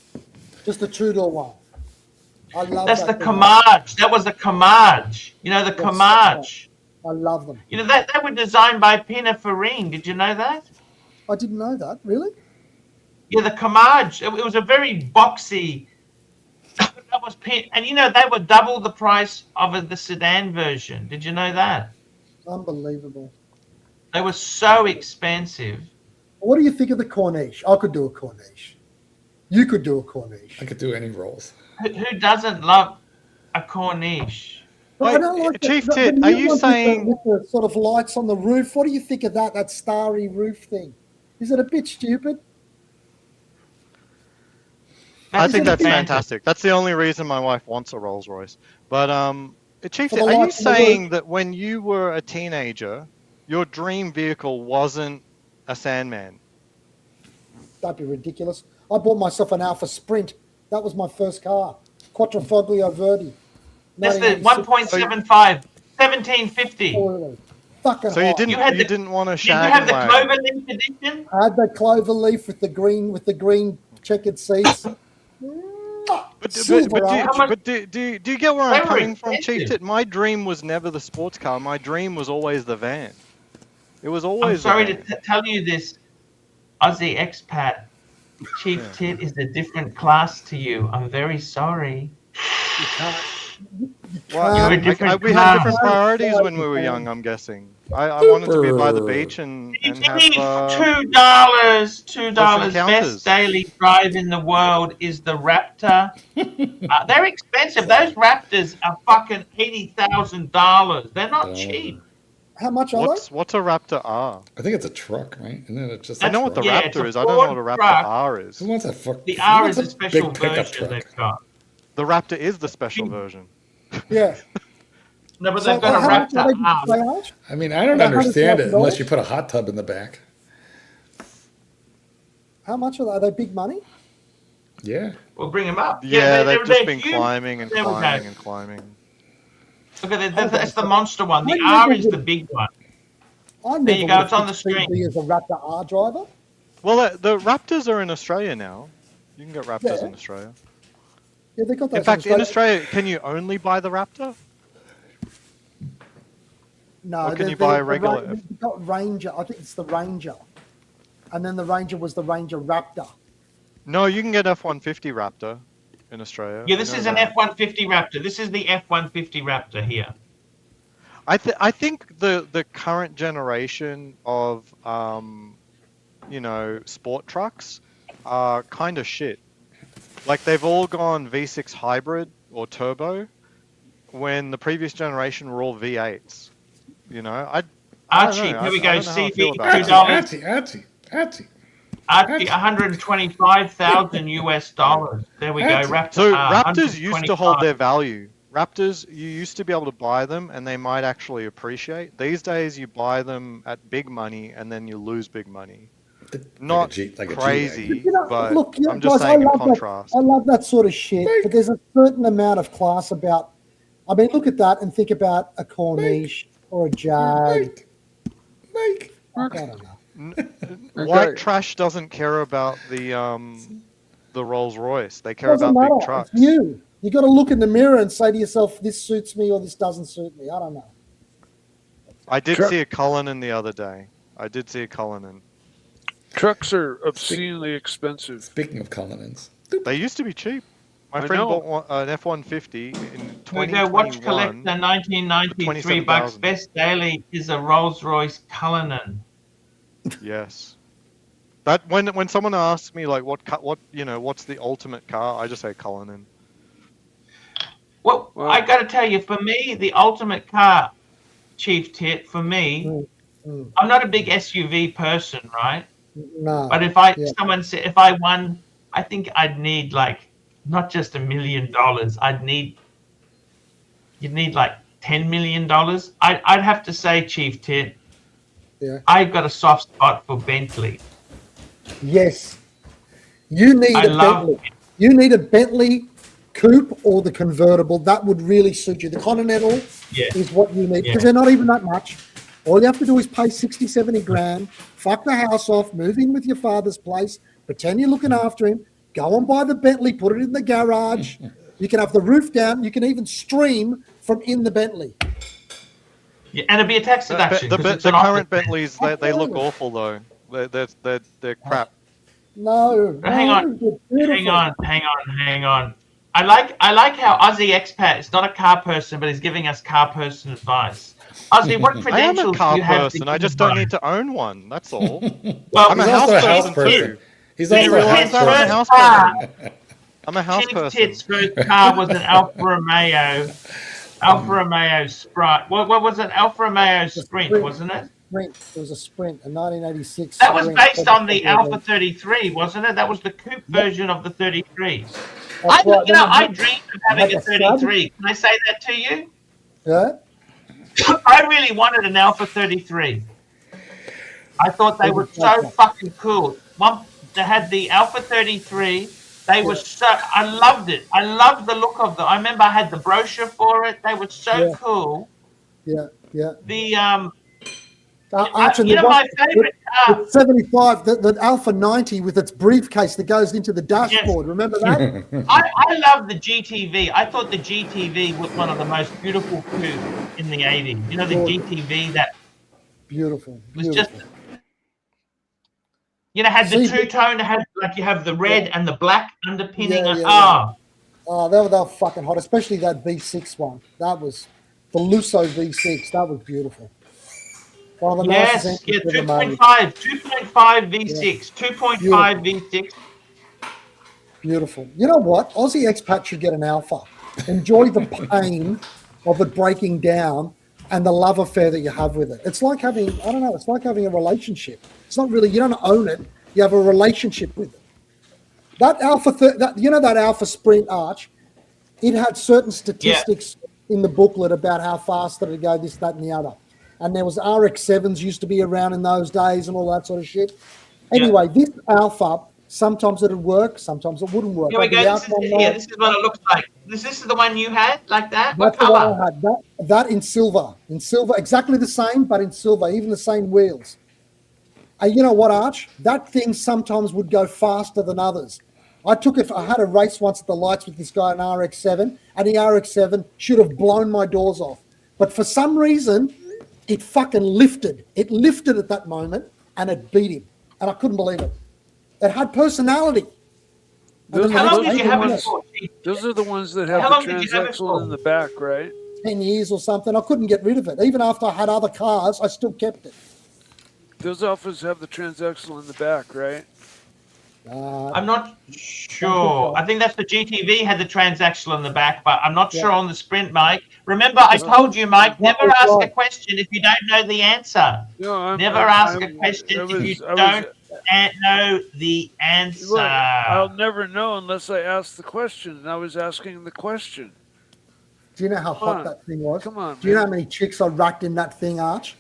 Just the two-door one. I love That's that the thing. Comage. That was the Comage. You know, the That's Comage. I love them. You know, they were designed by Pininfarina. Did you know that? I didn't know that. Really? Yeah, the Comage. It was a very boxy. That was and you know they were double the price of the sedan version. Did you know that? Unbelievable. They were so expensive. What do you think of the Corniche? I could do a Corniche. You could do a I Corniche. could do any rolls. Who doesn't love a Corniche? But I Wait, don't like Chief the Tit, new are you ones saying- with the sort of lights on the roof? What do you think of that starry roof thing? Is it a bit stupid? I think that's fantastic. fantastic. That's the only reason my wife wants a Rolls Royce. But Chief, For the are you lights on the saying roof. that when you were a teenager, your dream vehicle wasn't a Sandman? Don't be ridiculous. I bought myself an Alpha Sprint. That was my first car. Quattrofoglio Verdi. That's the 1986. 1.75, 1750. Oily. Fucking So you hot. didn't You had you the- didn't want a Did you have shagging the wagon? Cloverleaf edition? I had the clover leaf with the green checkered seats. Silverado. But do you get where I'm They were coming from, expensive. Chief Tit? My dream was never the sports car. My dream was always the van. It was I'm always sorry the to van. tell you this, Aussie expat. Chief Yeah. Tit is a different class to you. I'm very sorry. Well, You're a we different had class. different priorities when we were young, I'm guessing. I wanted to be by the beach and You have need $2. $2. counters. Best daily drive in the world is the Raptor. They're expensive. Those Raptors are fucking $80,000. They're not cheap. How much are what's a Raptor R? I think it's a truck, right? Isn't it just I a know what the truck? Yeah, it's Raptor a is. I don't know what a Ford Raptor truck. R is. Who wants a fuck? The who R wants is a special big pickup version truck? they've got. The Raptor is the special version. they? Yeah. No, but So they've got a how much are Raptor they? R. I mean, I don't About understand it unless $100,000? you put a hot tub in the back. How much are they? Are they big money? Yeah. We'll bring them up. Yeah, they've just they're been huge. climbing and There we go. climbing and climbing. Look at that. That's the monster one. The I R never is would- the big one. I There you never go, would it's on the expect screen. to be as a Raptor R driver. Well, the Raptors are in Australia now. You can get Raptors in Australia. Yeah, they got those. In fact, in Australia, can you only buy the Raptor? No, or can you buy a regular? You've got Ranger. I think it's the Ranger, and then the Ranger was the Ranger Raptor. No, you can get F-150 Raptor in Australia. Yeah, this is an F-150 Raptor. This is the F-150 Raptor here. I think the current generation of you know, sport trucks are kind of shit. Like they've all gone V6 hybrid or turbo, when the previous generation were all V8s. You know, Archie, here we go. CV Archie. Archie, 125,000 US dollars. There we go. Raptor. So Raptors used to hold their value. Raptors, you used to be able to buy them and they might actually appreciate. These days, you buy them at big money and then you lose big money. Not crazy, but look, I'm just saying in contrast. I love that sort of shit, but there's a certain amount of class about. I mean, look at that and think about a Corniche or a Jag. Mike. I don't know. White trash doesn't care about the Rolls Royce. They care about big trucks. It's you got to look in the mirror and say to yourself, "This suits me" or "This doesn't suit me." I don't know. I did see a Cullinan the other day. Trucks are obscenely expensive. Speaking of Cullinans, they used to be cheap. My friend bought an F-150 in 2021. Watch Collector 1993 bucks. Best daily is a Rolls Royce Cullinan. Yes. That when someone asks me like what you know, what's the ultimate car, I just say Cullinan. Well, I got to tell you, for me, the ultimate car, Chief Tit, for me, I'm not a big SUV person, right? No. But if someone said if I won, I think I'd need like not just $1 million. You'd need like $10 million. I'd have to say, Chief Tit, I've got a soft spot for Bentley. Yes, you need a Bentley. You need a Bentley coupe or the convertible. That would really suit you. The Continental is what you need because they're not even that much. All you have to do is pay 60, 70 grand, fuck the house off, move in with your father's place, pretend you're looking after him, go and buy the Bentley, put it in the garage. You can have the roof down. You can even stream from in the Bentley. Yeah, and it'd be a tax deduction. The current Bentleys, they look awful though. They're crap. No. Hang on. I like how Aussie Expat is not a car person, but he's giving us car person advice. Aussie, what credentials I am a car do you have? person. I just don't need to own one. That's all. Well, I'm a house person too. He's also a house person. I'm a house person. Tit's first car was an Alfa Romeo Sprite. What was it? Alfa Romeo Sprint, wasn't it? Sprint. It was a Sprint, a 1986. That was based on the Alfa 33, wasn't it? That was the coupe version of the 33. I dreamed of having a 33. Can I say that to you? Yeah. I really wanted an Alfa 33. I thought they were so fucking cool. They had the Alfa 33. They were so. I loved it. I loved the look of them. I remember I had the brochure for it. They were so cool. Yeah. The Archie, my favorite car. 75, the Alpha 90 with its briefcase that goes into the dashboard. Remember that? I love the GTV. I thought the GTV was one of the most beautiful coupes in the 80s. You know, the GTV that beautiful. Was just, you know, had the two-tone, had like you have the red and the black underpinning. Oh, they were fucking hot, especially that V6 one. That was the Lusso V6. That was beautiful. One of the 2.5 V6, 2.5 V6. Beautiful. You know what? Aussie expat should get an Alpha. Enjoy the pain of it breaking down and the love affair that you have with it. It's like having, it's like having a relationship. It's not really, you don't own it. You have a relationship with it. That Alpha, that Alpha Sprint Arch, it had certain statistics in the booklet about how fast it would go, this, that, and the other. And there was RX-7s used to be around in those days and all that sort of shit. Anyway, this Alpha, sometimes it would work, sometimes it wouldn't work. Here we go. This is what it looks like. This is the one you had, like that? What That's color? The one I had. That in silver. In silver, exactly the same, but in silver, even the same wheels. You know what, Arch? That thing sometimes would go faster than others. I had a race once at the lights with this guy in RX-7, and the RX-7 should have blown my doors off. But for some reason, it fucking lifted. It lifted at that moment, and it beat him. And I couldn't believe it. It had personality. How long did you have it for? Those are the ones that have How the long did you have it transaxle for? in the back, right? 10 years or something. I couldn't get rid of it. Even after I had other cars, I still kept it. Those Alphas have the transaxle in the back, right? I'm not sure. I think that's the GTV had the transaxle in the back, but I'm not sure on the Sprint, Mike. Remember, I told you, Mike, never ask a question if you don't know the answer. No, Never ask a question if you don't know the answer. Look, I'll never know unless I ask the question. And I was asking the question. Do you know how hot that thing was? Come on, Do you know how many chicks I racked in that thing, Arch?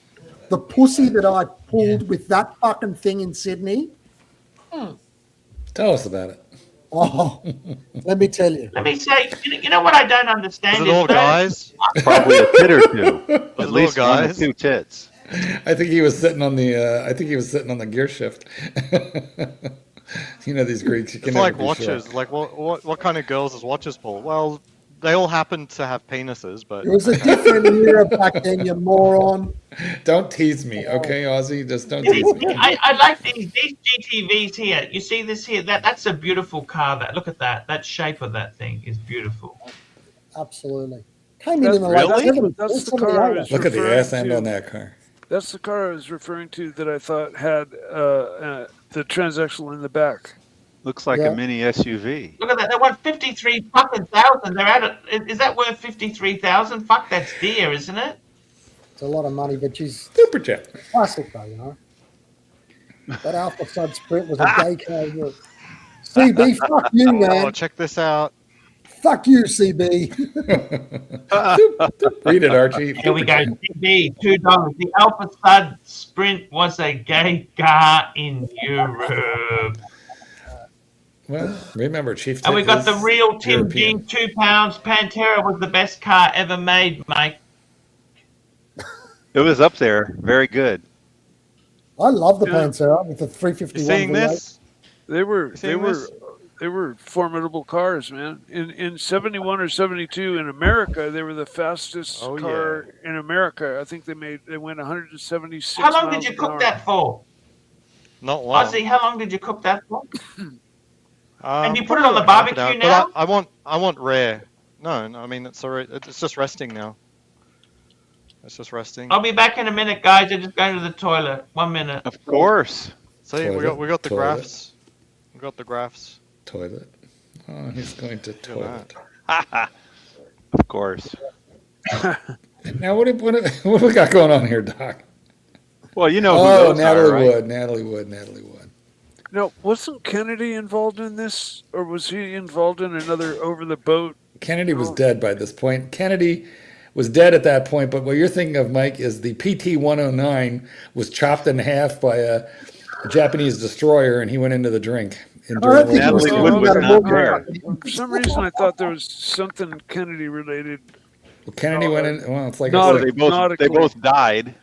The pussy that I pulled with that fucking thing in Sydney. Tell us about it. Oh, let me tell you. Let me say, you know what I don't understand Is it all guys? Probably a tit or two. At Little least one or guys. two tits. I think he was sitting on the. I think he was sitting on the gear shift. You know these Greeks. You can It's never like be watches. sure. Like what kind of girls does watches pull? Well, they all happen to have penises, but It was a different era back then, you moron. Don't tease me, okay, Ozzy? Just don't tease me. I like these GTVs here. You see this here? That's a beautiful car. Look at that. That shape of that thing is beautiful. Absolutely. Came in the late Really? 70s. That's the car I was Look at the referring ass end to. on that car. That's the car I was referring to that I thought had the transaxle in the back. Looks like Yeah. a mini SUV. Look at that. They want 53 fucking thousand. They're at it. Is that worth 53,000? Fuck, that's dear, isn't it? It's a lot of money, but she's Superjet. classic though, you know. That Alpha Sud Sprint was a gay car. CB, fuck you, oh, man. check this out. Fuck you, CB. Read it, Archie. Here we go. CB, $2. The Alpha Sud Sprint was a gay car in Europe. Well, remember, Chief. And we Tit got is the real Tim European. Jean, 2 pounds. Pantera was the best car ever made, Mike. It was up there. Very good. I love the Yeah. Pantera with the You 351 seeing V8. this? They were You seeing this? formidable cars, man. In 71 or 72 in America, they were the fastest Oh, car in America. I think they went 176 How long did miles you an cook hour. that for? Not long. Ozzy, how long did you cook that for? And you put probably it on the like half an barbecue hour, now? But I want rare. No, I mean it's already. It's just resting now. It's just resting. I'll be back in a minute, guys. I'm just going to the toilet. 1 minute. Of course. See, we got the Toilet. graphs. We got the graphs. Toilet. Oh, he's going to at toilet. Of course. Now, what do we got going on here, Doc? Well, you know who Oh, those Natalie are, right? Wood. Natalie Wood. No, wasn't Kennedy involved in this, or was he involved in another over the boat? Kennedy was dead by this point. Kennedy was dead at that point, but what you're thinking of, Mike, is the PT-109 was chopped in half by a Japanese destroyer, and he went into the drink. I think Natalie it Wood was about a not movie. there. For some reason, I thought there was something Kennedy related. Well, Kennedy went in. Well, it's like Not I said, So they both died.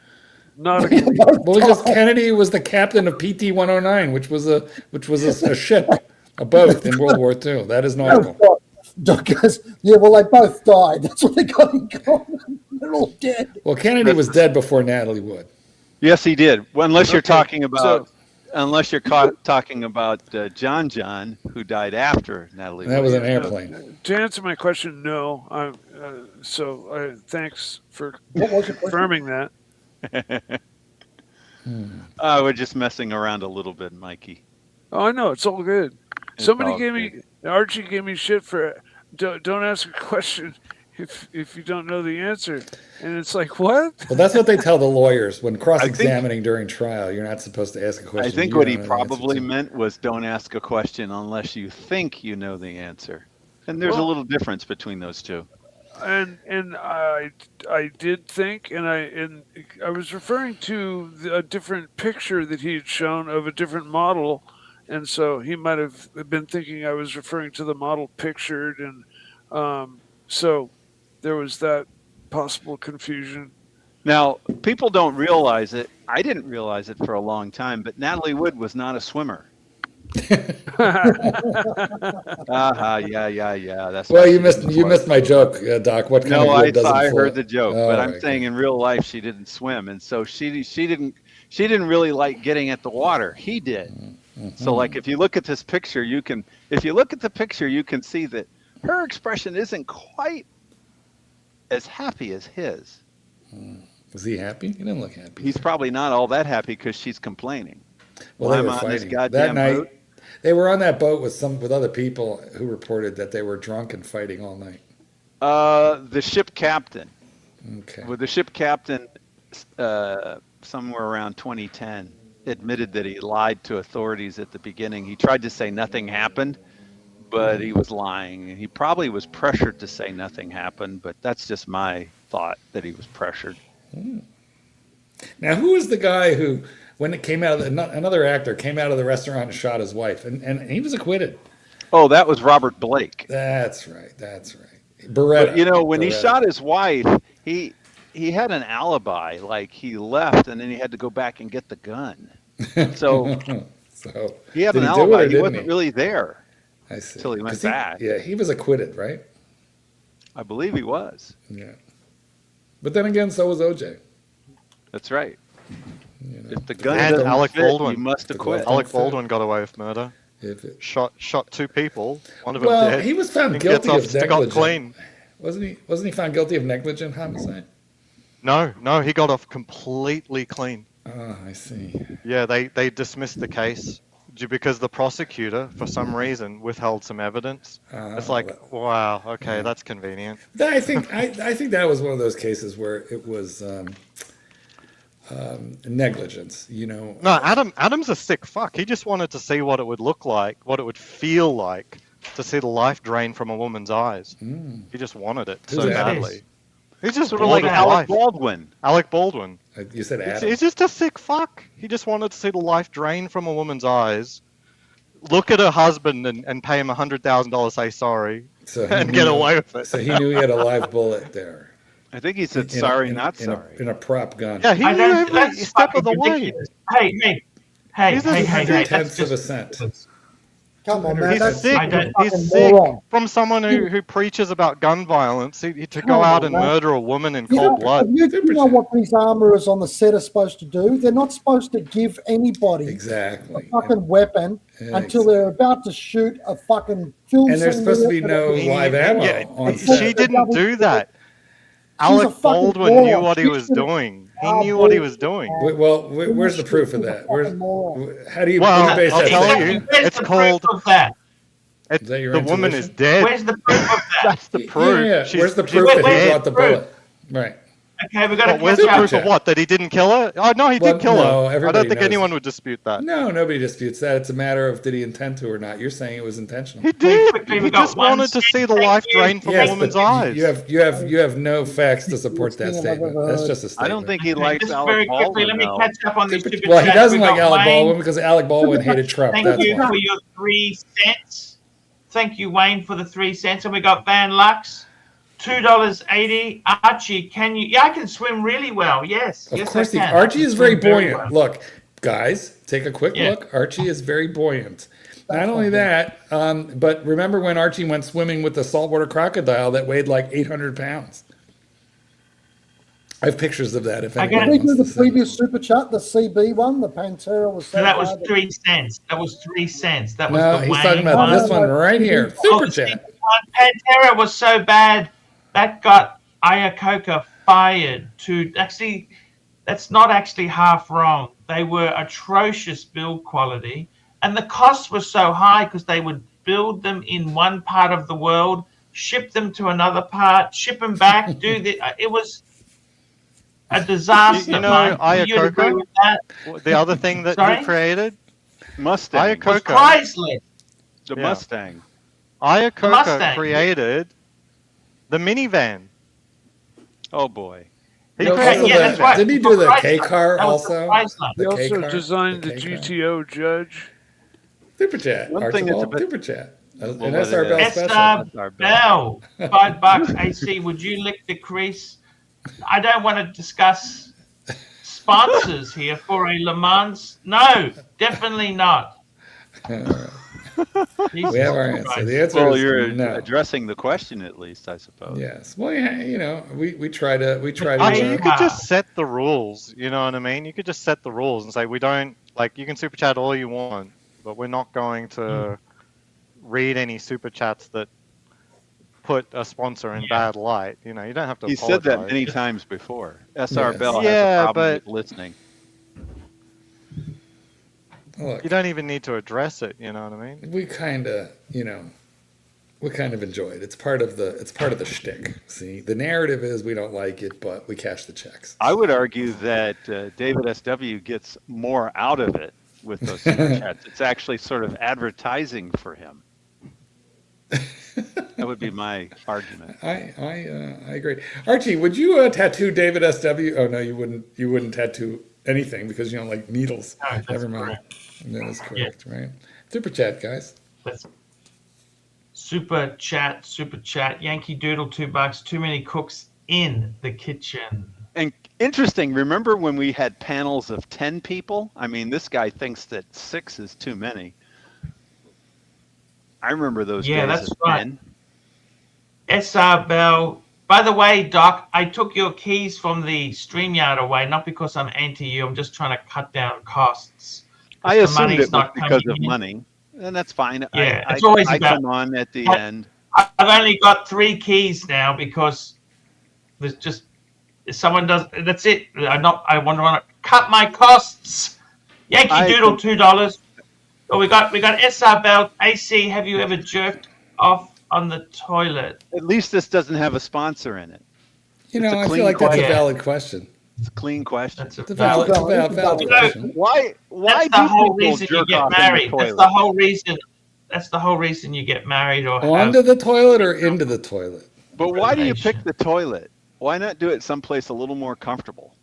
Not a well, because Kennedy was the captain of PT-109, which was a ship, a boat in World War II. That is nautical. Doc goes, yeah, well, they both died. That's what they got in common. They're all dead. Well, Kennedy was dead before Natalie Wood. Yes, he did. Well, unless you're Okay, talking about, so- talking about John, who died after Natalie. That Wood. was an airplane. To answer my question, no. Thanks for What was your question? confirming that. We're just messing around a little bit, Mikey. Oh, I know, it's all good. It's Somebody all gave good. me Archie gave me shit for don't ask a question if you don't know the answer, and it's like what? Well, that's what they tell the lawyers when cross-examining during trial. You're not supposed to ask a question. I think you what don't he know the answer probably to. meant was don't ask a question unless you think you know the answer. And there's a Well- little difference between those two. And I did think, and I was referring to a different picture that he had shown of a different model, and so he might have been thinking I was referring to the model pictured, and so there was that possible confusion. Now, people don't realize it. I didn't realize it for a long time, but Natalie Wood was not a swimmer. Yeah. That's Well, why you she missed didn't float. my joke, Doc. What kind No, of I wood doesn't I float? heard the joke, Oh, but I'm right, saying good. in real life she didn't swim, and so she didn't really like getting at the water. He did. So like if you look at this picture, you can see that her expression isn't quite as happy as his. Was he happy? He didn't look happy. He's probably not all that happy because she's complaining. Well, they I'm were on this fighting goddamn that night. boat. They were on that boat with other people who reported that they were drunk and fighting all night. The ship captain. Okay. Well, the ship captain, somewhere around 2010, admitted that he lied to authorities at the beginning. He tried to say nothing happened, but he was lying. He probably was pressured to say nothing happened, but that's just my thought, that he was pressured. Now, who was the guy who, when it came out of another actor came out of the restaurant and shot his wife, and he was acquitted? Oh, that was Robert Blake. That's right. Beretta. But when he Beretta. shot his wife, he had an alibi. Like he left and then he had to go back and get the gun. So he had did an he do it alibi. or He didn't wasn't really there I see. until he went 'Cause back. Yeah, he was acquitted, right? I believe he was. Yeah. But then again, so was OJ. That's right. You know, If the gun And doesn't Alec fit, Baldwin. you must acquit. Alec Baldwin got away with murder. If it, Shot 2 people. One of them well, dead. he was found and gets guilty off of scot negligent. clean. Wasn't he found guilty of negligent homicide? No, he got off completely clean. Oh, I see. Yeah, they dismissed the case because the prosecutor, for some reason, withheld some evidence. It's like, wow, okay, that's convenient. I think that was one of those cases where it was negligence. No, Adam's a sick fuck. He just wanted to see what it would look like, what it would feel like to see the life drain from a woman's eyes. He just wanted it Who's so that? badly. He's just Sort of like bored of Alec life. Baldwin. Alec Baldwin. You said Adam. He's just a sick fuck. He just wanted to see the life drain from a woman's eyes, look at her husband and pay him $100,000, say sorry, and get away with it. So he knew he had a live bullet there. I think he said sorry, not in sorry. in a prop gun. Yeah, he knew every That's step of the fucking way. ridiculous. Hey, He's a that's tenths of a just cent. Come on, man. He's That's sick. I don't- fucking He's sick moron. from someone who preaches about gun violence to Come go out on, and man. murder a woman in You know, cold blood. you know what these armourers on the set are supposed to do? They're not supposed to give anybody Exactly. a fucking weapon Yeah, until they're about to shoot a fucking film. And there's scene supposed to be with no it. live ammo Yeah, on she set. didn't do that. She's a Alec fucking Baldwin knew moron. what he She was should've- doing. He knew what he was doing. Well, where's the proof of that? Fucking moron. How do you Well, base I'll that tell statement? you. Where's It's the called- proof of that? Is that your The woman is intuition? dead. Where's the proof of that? That's the proof. Yeah. She's- Where's the she's proof that he Where's brought the the proof? bullet? Right. Okay, we've got to But where's catch the up. proof of what? That he didn't kill her? Oh, no, he Well, did kill no, her. I everybody don't think knows. anyone would dispute that. No, nobody disputes that. It's a matter of did he intend to or not. You're saying it was intentional. He did. quickly, He we've got just one wanted to see the second. life Thank you. drain from Yes, a woman's but eyes. you have no facts to support that Worst thing I've statement. ever That's heard. just a statement. I don't think he Okay, likes just Alec very quickly, Baldwin. let me though. catch up on the super Well, he chats. doesn't We've like got Alec Wayne. Baldwin because Alec Baldwin hated Trump. Thank That's you why. for your 3 cents. Thank you, Wayne, for the 3 cents. And we got Van Lux, $2.80. Archie, can you? Yeah, I can swim really well. Yes, Of yes, course, I can. Archie I is can very swim very buoyant. well. Look, guys, take a quick Yeah. look. Archie is very buoyant. Not only that, but remember when Archie went swimming with the saltwater crocodile that weighed like 800 pounds? I have pictures of that. If I anyone got Did we wants do to the see. previous super chat, the CB one, the Pantera was So that was bad 3 cents. That was 3 cents. That was No, the he's Wayne talking about one. this one right here. Oh, Super the chat. Pantera was so bad that got Iacocca fired. Actually, that's not actually half wrong. They were atrocious build quality, and the cost was so high because they would build them in one part of the world, ship them to another part, ship them back. It was a disaster. You know, Mike. You'd agree Iacocca? with that? The other thing that Sorry? he created, Mustang. It was Iacocca. priceless. The Yeah. Mustang. Iacocca Mustang. created the minivan. Oh boy. He Also created yeah, that's right. Didn't he do the Chrysler. K car That was the also? Chrysler. He The also K car? designed the K car? GTO Judge. Super chat. One thing that's a Archibald, bit- super chat. An We'll let SR it Bell in. special. SR That's our Bell, $5 AC. Would you lick the crease I don't want to discuss sponsors here for a Le Mans. No, definitely not. Jesus We have our Christ. answer. The answer Well, is you're no. addressing the question at least, I suppose. Yes. Well, yeah, you know, we try to Archie, you Yeah. could just set the rules. You know what I mean? You could just set the rules and say we don't like. You can super chat all you want, but we're not going to read any super chats that put a sponsor in bad light. You know, you don't have to. He said that apologize. many times before. SR Yes. Bell Yeah, has a problem but- with listening. look. You don't even need to address it. You know what I mean? We kind of, you know, we kind of enjoy it. It's part of the shtick. See, the narrative is we don't like it, but we cash the checks. I would argue that David SW gets more out of it with those super chats. It's actually sort of advertising for him. That would be my argument. I agree. Archie, would you tattoo David SW? Oh no, you wouldn't. You wouldn't tattoo anything because you don't like needles. No, that's Never mind. correct. That is correct, right? Super chat, guys. Let's super chat. Yankee Doodle, $2. Too many cooks in the kitchen. And interesting, remember when we had panels of 10 people? I mean, this guy thinks that 6 is too many. I remember those Yeah, days that's of right. 10. SR Bell. By the way, Doc, I took your keys from the StreamYard away, not because I'm anti you. I'm just trying to cut down costs. I The assumed money's it was not because coming of in. money, and that's fine. Yeah, I it's always I about- come on at the I- end. I've only got 3 keys now because there's just if someone does. That's it. I want to cut my costs. Yankee Doodle, $2. Oh, we got SR Bell. AC, have you ever jerked off on the toilet? At least this doesn't have a sponsor in it. You It's know, a I feel clean like that's a question. valid question. It's a clean question. That's a It's a valid valid question. Why That's the do whole people reason you jerk get off in the married. That's toilet? the whole reason. That's the whole reason you get married or have. Onto the toilet or into the toilet? But why do you Renovation. pick the toilet? Why not do it someplace a little more comfortable?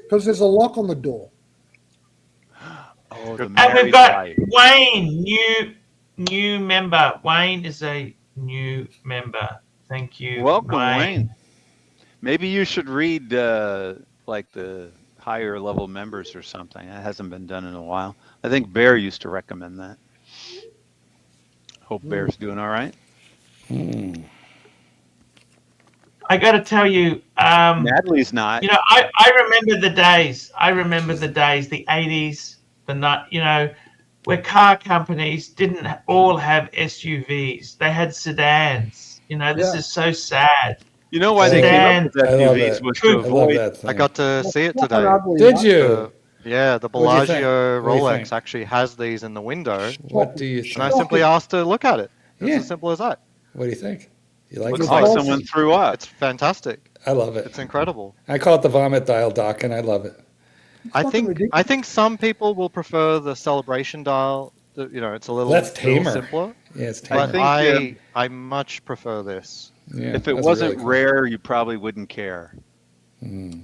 Because there's a lock on the door. Oh, the And married we've got life. Wayne, new member. Wayne is a new member. Thank you. Welcome, Wayne. Maybe you should read like the higher level members or something. That hasn't been done in a while. I think Bear used to recommend that. Hope Bear's doing all right. I got to tell you, Natalie's not. you know, I remember the days. I remember the days, the 80s, where car companies didn't all have SUVs. They had sedans. You know, this Yeah. is so sad. You know why they came up with I love SUVs it. was I to love avoid. that thing. I got to see it What an today. ugly Did one. you? Yeah, the What'd you think? Bellagio What do you Rolex think? actually has these in the window, What do you and I think? simply asked to look at it. It's Yeah. as simple as that. What do you think? You like Looks it? Oh, like someone threw up. It's fantastic. I love it. It's incredible. I call it the vomit dial, Doc, and I love it. I fucking think ridiculous. some people will prefer the celebration dial. You know, it's a little, That's tamer. simpler. Yeah, it's I tamer. think, I much prefer this. Yeah, If it that's wasn't really cool. rare, you probably wouldn't care. Mm.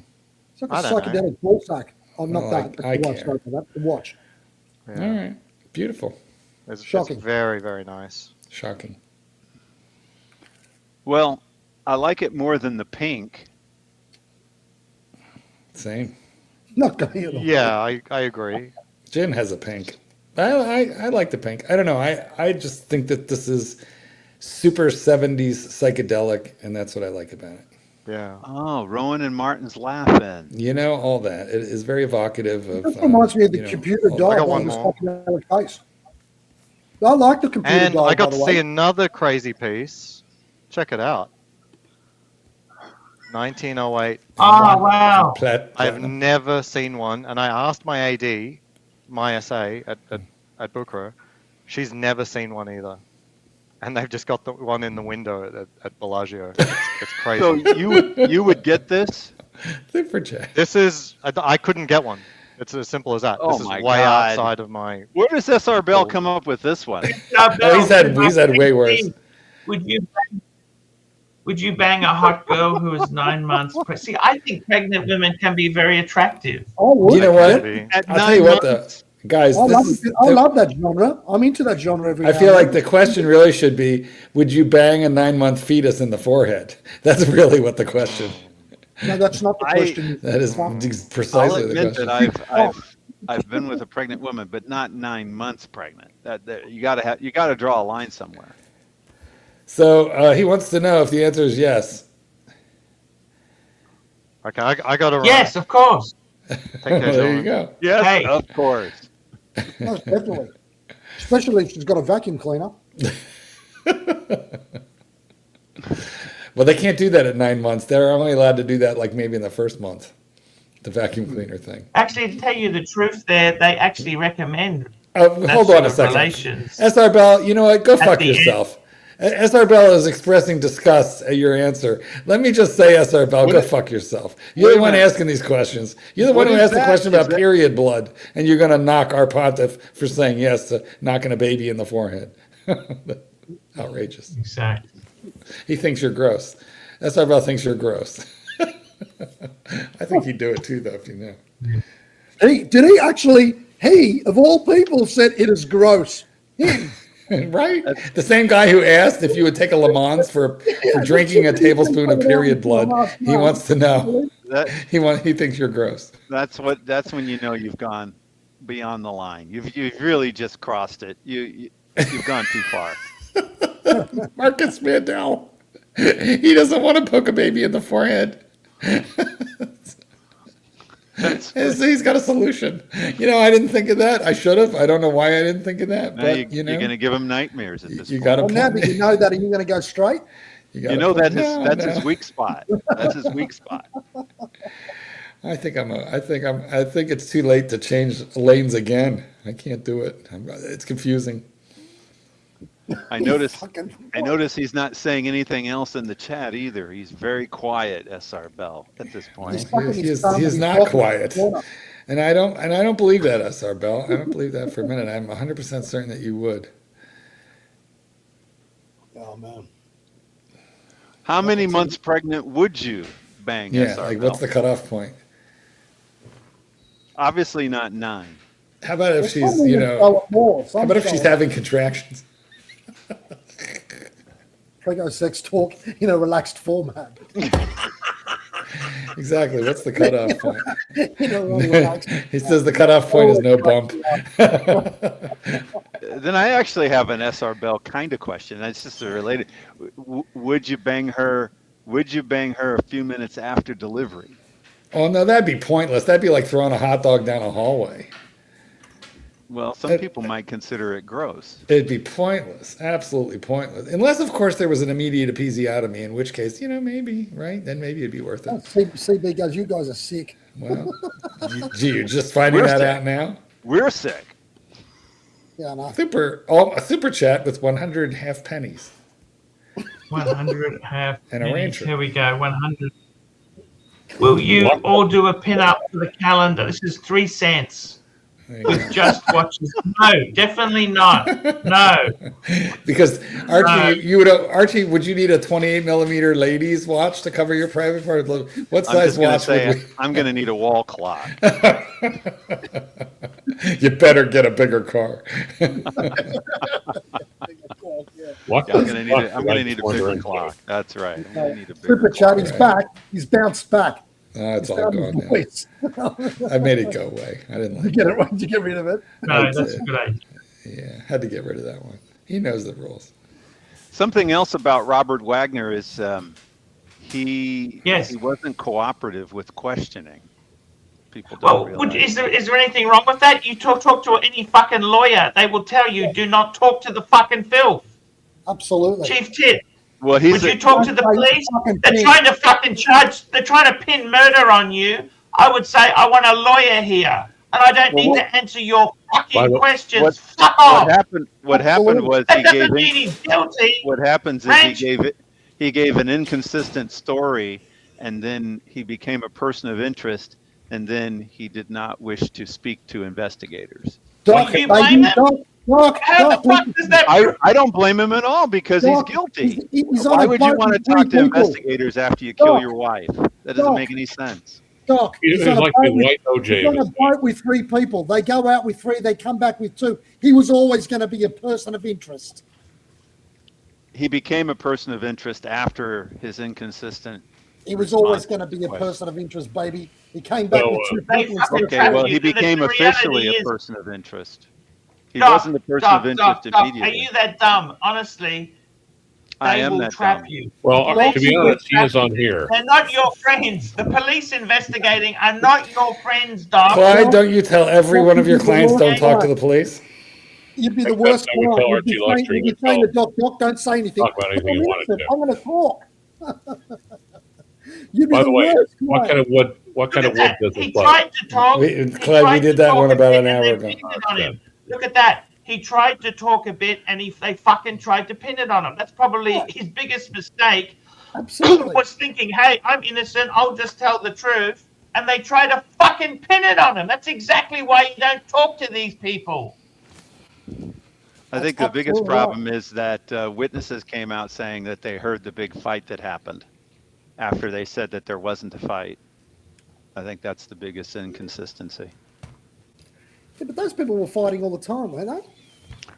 It's like I a don't know. psychedelic ball sack. Oh, not Oh, that. But I the watch. care. Sorry for that. The watch. Yeah. All right. Beautiful. It's Shocking. very, very nice. Shocking. Well, I like it more than the pink. Same. Not going at all. Yeah, I agree. Jim has a pink. I like the pink. I don't know. I just think that this is super 70s psychedelic, and that's what I like about it. Yeah. Oh, Rowan and Martin's laughing. You know, all that. It is very evocative of. That reminds me of the you know, computer all dial. that. got one on the more. psychedelic case. I like the computer And dial. I got by to the see way. another crazy piece. Check it out. 1908. Oh, wow. Plat- I've platinum. never seen one, and I asked my AD, my SA at Bukra, she's never seen one either. And they've just got the one in the window at Bellagio. It's crazy. So you would get this? Super chat. This is, I couldn't get one. It's as simple as that. Oh This is my way God. outside of my. Where does SR Bell come up with this one? Oh, he's had way worse. Would you bang a hot girl who is 9 months pregnant? See, I think pregnant women can be very attractive. Oh, would. You know what? Maybe. At I'll tell you what, months? guys. I This love, is it. I love that genre. I'm into that genre every I now feel and like then. the question really should be: would you bang a 9-month fetus in the forehead? That's really what the question. No, that's not the question. That is I'll precisely the admit question. that I've been with a pregnant woman, but not 9 months pregnant. That you gotta draw a line somewhere. So he wants to know if the answer is yes. Okay, I gotta run. Yes, of course. Take care, Well, there you gentlemen. go. Yes, Hey. of course. No, definitely. Especially if she's got a vacuum cleaner. Well, they can't do that at 9 months. They're only allowed to do that like maybe in the first month, the vacuum cleaner thing. Actually, to tell you the truth, they actually recommend Hold that on sort a of second. relations. SR Bell, you know what? Go fuck the end. yourself. SR Bell is expressing disgust at your answer. Let me just say, SR Bell, go fuck yourself. You're Wait the a one minute. asking these questions. You're the What one who is asked the that? question Is about that- period blood, and you're going to knock our pontiff for saying yes to knocking a baby in the forehead. Outrageous. Exactly. He thinks you're gross. SR Bell thinks you're gross. I think he'd do it too, though, if you knew. Did he actually, of all people, said it is gross. Him. Right? The same guy who asked if you would take a Le Mans for drinking a tablespoon of period blood. He wants to know. That He thinks you're gross. that's when you know you've gone beyond the line. You've really just crossed it. You've gone too far. Marcus Mandel. He doesn't want to poke a baby in the forehead. He's got a solution. I didn't think of that. I should have. I don't know why I didn't think of that. Now But you're going to give him nightmares at this you point. got to. Well, now that you know that, are you going to go straight? That's his weak spot. That's his weak spot. I think it's too late to change lanes again. I can't do it. It's confusing. I notice he's not saying anything else in the chat either. He's very quiet, SR Bell, at this point. He is not quiet. And I don't believe that, SR Bell. I don't believe that for a minute. I'm 100% certain that you would. Oh, man. How many months pregnant would you bang SR Bell? What's the cutoff point? Obviously not 9. How about if she's, having contractions? Prego sex talk in a relaxed format. Exactly. What's the cutoff point? Relaxed. He says the cutoff point is no bump. Then I actually have an SR Bell kind of question. It's just related. Would you bang her a few minutes after delivery? Oh, no, that'd be pointless. That'd be like throwing a hot dog down a hallway. Well, some people might consider it gross. It'd be pointless, absolutely pointless. Unless, of course, there was an immediate episiotomy, in which case, maybe, right? Then maybe it'd be worth it. CB goes, you guys are sick. Well, you're just finding that out now? We're sick. Yeah, no. A super chat with 100 half pennies. 100 half And a pennies. rancher. Here we go. 100. Will you all do a pin up for the calendar? This is 3 cents. With just watches. No, definitely not. No. Because Archie, would you need a 28 millimeter ladies watch to cover your private part? What size watch would we? I'm going to need a wall clock. You better get a bigger car. I'm going to need a bigger clock. That's right. I'm going to need a bigger Super chat, he's back. He's bounced back. It's all gone now. I made it go away. I didn't like it. Did you get rid of it? No, that's a good idea. Yeah, had to get rid of that one. He knows the rules. Something else about Robert Wagner is he wasn't cooperative with questioning. People don't realize. Is there anything wrong with that? You talk to any fucking lawyer, they will tell you do not talk to the fucking filth. Absolutely. Chief Tit. Well, would you talk to the police? They're trying to fucking they're trying to pin murder on you. I would say, I want a lawyer here. And I don't need to answer your fucking questions. Fuck off. What happened was guilty. What happens is he gave an inconsistent story, and then he became a person of interest, and then he did not wish to speak to investigators. Do you blame him? How the fuck does that? I don't blame him at all because he's guilty. Why would you want to talk to investigators after you kill your wife? That doesn't make any sense. Doc, he's on a boat with 3 people. They go out with 3, they come back with 2. He was always going to be a person of interest. He became a person of interest after his inconsistent He was always going to be a person of interest, baby. He came back with two people instead of Okay, well, you, he but the became officially a reality is- person of interest. He wasn't a person of interest Doc, immediately. are you that dumb? Honestly, I they am will that trap dumb. you. Well, Police to be will honest, he trap is on you. here. They're not your friends. The police investigating are not your friends, Doc. Clyde, don't you tell every one of your clients don't talk to the police? You'd be the Except worst I would client. tell You'd be Archie saying, Luxury you'd be to saying to Doc, don't say anything. talk about anything I'm you wanted innocent. to. I'm going to talk. You'd be By the way, worst what client. kind of wood? What kind of Look at wood that. does He it like? tried to talk. Clyde, we did that one about an hour ago. On him. Look at that. He tried to talk a bit, and they fucking tried to pin it on him. That's probably his biggest mistake. Absolutely. Was thinking, hey, I'm innocent. I'll just tell the truth. And they try to fucking pin it on him. That's exactly why you don't talk to these people. I think the biggest problem is that witnesses came out saying that they heard the big fight that happened after they said that there wasn't a fight. I think that's the biggest inconsistency. Yeah, but those people were fighting all the time, weren't they?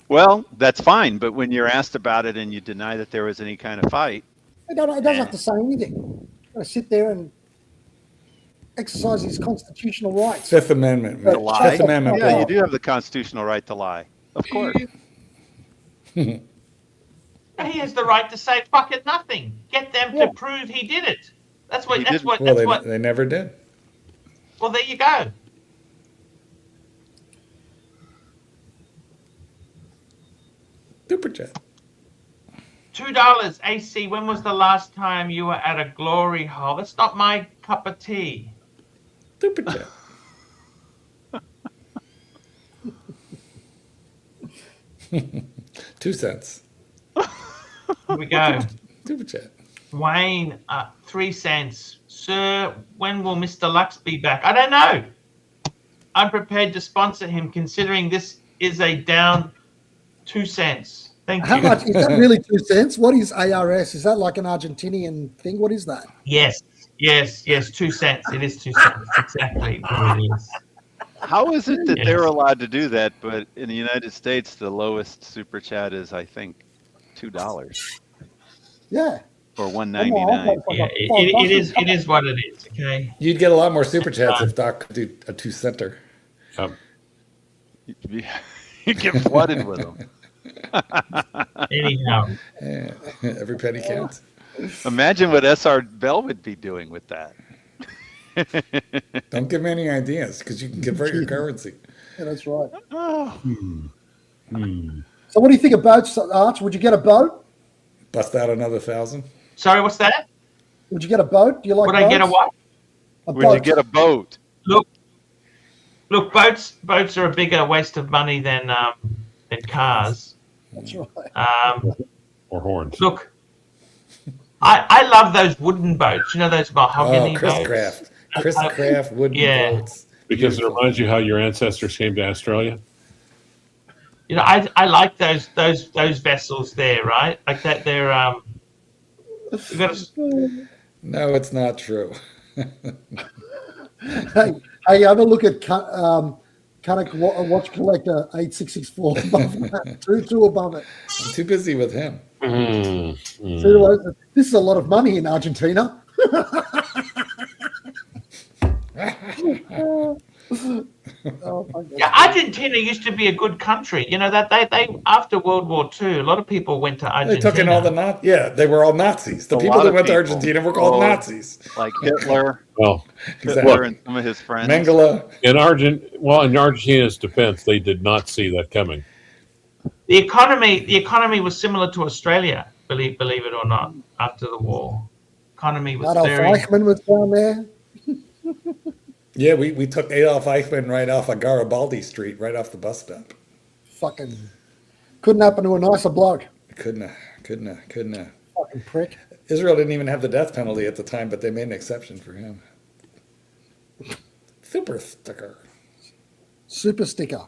Well, that's fine, but when you're asked about it and you deny that there was any kind of fight, It doesn't have to say anything. Got to sit there and exercise his constitutional rights. Fifth Amendment. to lie. Fifth Amendment. Yeah, Paul. you do have the constitutional right to lie. Of course. He has the right to say fucking nothing. Get them to prove he did it. That's what. They never did. Well, there you go. Super chat. $2 AC. When was the last time you were at a glory hole? That's not my cup of tea. Super chat. $0.02. Here we go. Super chat. Wayne, 3 cents. Sir, when will Mr. Lux be back? I don't know. I'm prepared to sponsor him, considering this is a down 2 cents. Thank you. How much is that? Really 2 cents? What is ARS? Is that like an Argentinian thing? What is that? Yes, 2 cents. It is 2 cents. Exactly what it is. How is it that they're allowed to do that, but in the United States, the lowest super chat is, I think, $2 Yeah. or $1.99? Yeah, it is what it is. Okay. You'd get a lot more super chats if Doc could do a 2-center. You get flooded with them. Anyhow, Yeah, every penny counts. Imagine what SR Bell would be doing with that. Don't give me any ideas because you can convert your currency. Yeah, that's right. Oh. So what do you think of boats, Arch? Would you get a boat? Bust out another 1,000. sorry, what's that? Would you get a boat? Do you like Would boats? I get a what? Would you get a boat? Look, boats are a bigger waste of money than cars. That's right. Or horns. Look, I love those wooden boats. You know, those mahogany Chris boats. Craft. Chris Craft wooden boats. Because it reminds you how your ancestors came to Australia. You know, I like those vessels there, right? Like that. They're you gotta, No, it's not true. Hey, have a look at Kanak Watch Collector 8664 above that. Two above it. I'm too busy with him. This is a lot of money in Argentina. yeah, Argentina used to be a good country. You know that they after World War II, a lot of people went to Argentina. They took in all the Nazis. Yeah, they were all Nazis. The people that went to Argentina were called Nazis. Like Hitler. Well, Hitler and some of his friends. Mengele. In Argentina's defense, they did not see that coming. The economy was similar to Australia, believe it or not, after the war. Economy was Adolf Eichmann was down there. Yeah, we took Adolf Eichmann right off of Garibaldi Street, right off the bus stop. Fucking couldn't happen to a nicer bloke. Couldn't have. Fucking prick. Israel didn't even have the death penalty at the time, but they made an exception for him. Super sticker. Super sticker.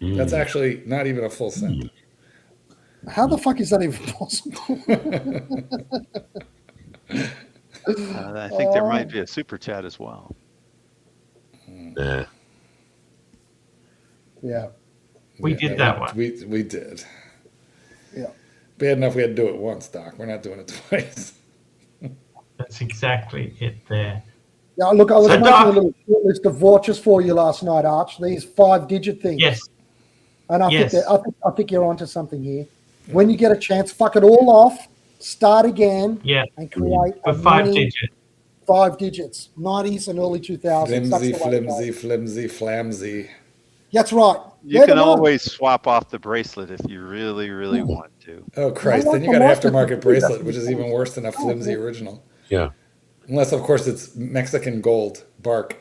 That's actually not even a full cent. How the fuck is that even possible? I think there might be a super chat as well. Nah. Yeah. We did that one. We did. Yeah. Bad enough we had to do it once, Doc. We're not doing it twice. That's exactly it there. Yeah, look, I was So, making Doc- a little list of watches for you last night, Arch. These 5-digit things. Yes. And I Yes. think I think you're onto something here. When you get a chance, fuck it all off, start again, Yeah. and create a With 5 winning digits. 5 digits, 90s and early 2000s. Flimsy, That's the way to go. flimsy, flimsy, flamsy. That's right. You They're can the ones. always swap off the bracelet if you really, really want to. Oh Christ! Then you got an aftermarket bracelet, which is even worse than a flimsy original. Yeah. Unless, of course, it's Mexican gold bark.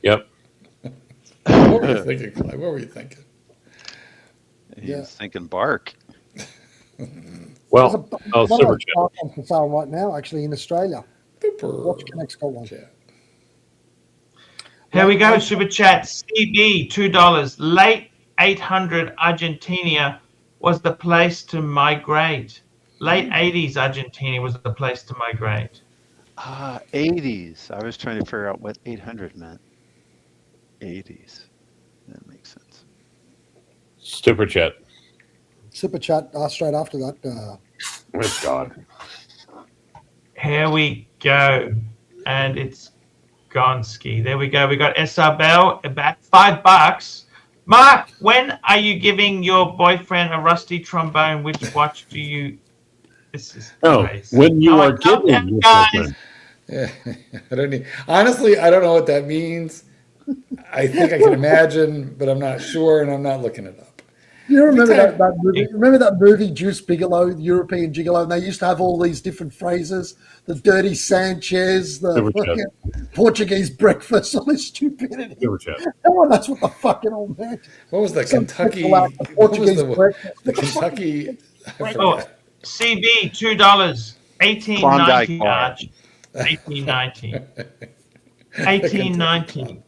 Yep. What were you thinking, Clive? What were you thinking? He's thinking bark. Well, There's Super one Chat. on for sale right now, actually, in Australia. Super Watch Connect's got one. chat. Here we go. Super chat. CB, $2. Late 800 Argentina was the place to migrate. Late 80s Argentina was the place to migrate. 80s. I was trying to figure out what 800 meant. 80s. That makes sense. Super Chat. Super chat straight after that. Oh, God. Here we go. And it's Gonski. There we go. We got SR Bell about $5. Mark, when are you giving your boyfriend a rusty trombone? Which watch do you? This is crazy. When you Oh, are I love giving that, your guys. boyfriend. Yeah, honestly, I don't know what that means. I think I can imagine, but I'm not sure, and I'm not looking it up. You remember that movie? Remember that movie, Juice Bigelow, European Gigolo? And they used to have all these different phrases: the dirty Sanchez, the Super chat. fucking Portuguese breakfast, all this stupidity. Super Chat. No one knows what the fuck it all meant. What was the Some Kentucky? people out the What was Portuguese the breakfast. Kentucky? I Oh, forget. CB, $2. 1890 Klondike bar. Arch. 1890. 1890.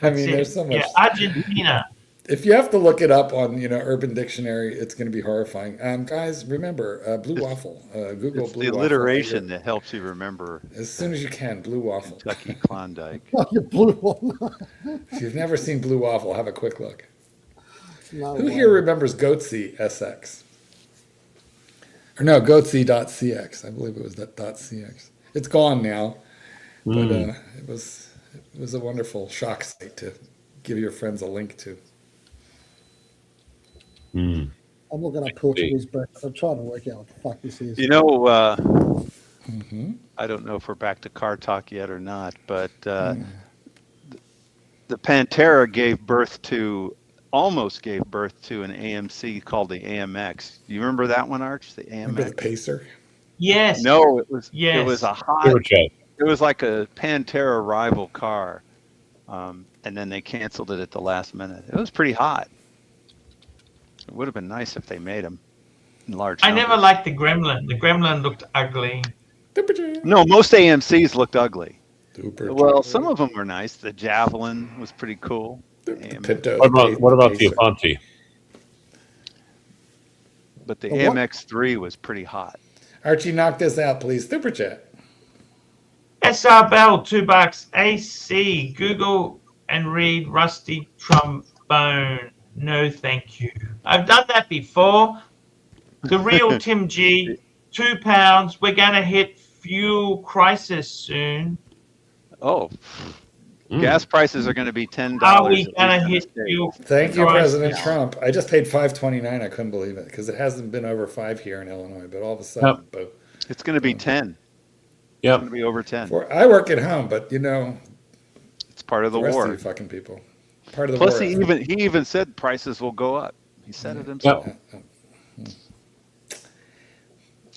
I mean, there's so much. Yeah, Argentina. If you have to look it up on, Urban Dictionary, it's going to be horrifying. Guys, remember Blue Waffle. Google It's Blue the Waffle. alliteration that helps you remember As soon as you can, Blue Waffle. Kentucky Klondike. You blew one. If you've never seen Blue Waffle, have a quick look. No Who way. here remembers Goatsy SX? Or no, Goatsy.cx. I believe it was that .cx. It's gone now, but it was a wonderful shock site to give your friends a link to. Mm. I'm looking at Portuguese breakfast. I'm trying to work out what the fuck this is. You know, I don't know if we're back to car talk yet or not, but the Pantera almost gave birth to an AMC called the AMX. Do you remember that one, Arch? The AMX? Remember the Pacer? Yes. No, it was a hot. Super Chat. It was like a Pantera rival car, and then they canceled it at the last minute. It was pretty hot. It would have been nice if they made them in large I never numbers. liked the Gremlin. The Gremlin looked ugly. No, most AMCs looked ugly. Super Well, some of them were nice. The Javelin was pretty cool. Pinto. What about the Pacer. Avanti? But the The what? AMX3 was pretty hot. Archie, knock this out, please. Super chat. SR Bell, $2. AC, Google and read rusty trombone. No, thank you. I've done that before. The real Tim G, £2. We're going to hit fuel crisis soon. Oh, gas prices are going to be $10. Are we at going to least in the hit States. fuel Thank you, crisis? President Trump. I just paid $5.29. I couldn't believe it because it hasn't been over $5 here in Illinois, but all of a sudden, boom. It's going to be 10. It's Yep. going to be over 10. I work at home, but It's part of the rest war. of you fucking people. Part of the Plus, war. he even said prices will go up. He said it himself.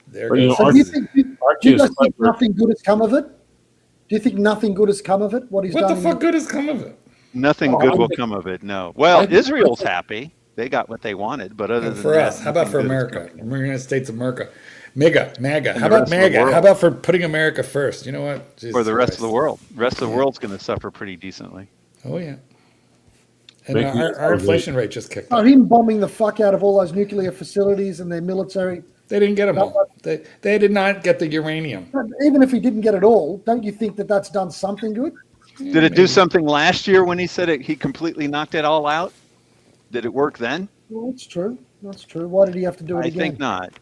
There Well, you goes. know, So do you think, do Archie you is guys think clever. nothing good has come of it? Do you think nothing good has come of it? What he's What done? the fuck good has come of it? Nothing Oh, good I will think- come of it. No. Well, Israel's happy. They got what they wanted, but other than For that, us, how about for nothing good has America? come. United States of America. MAGA. And How the about rest of the MAGA? world. How about for putting America first? You know what? Jesus For the rest of the Christ. world. The rest of the world's going to suffer pretty decently. Oh, yeah. And Make me our celebrate. inflation rate just kicked Oh, up. him bombing the fuck out of all those nuclear facilities and their military. They didn't get them all. They did not get the uranium. But even if he didn't get it all, don't you think that that's done something good? Did it do something last year when he said he completely knocked it all out? Did it work then? Well, that's true. That's true. Why did he have to do it I again? think not.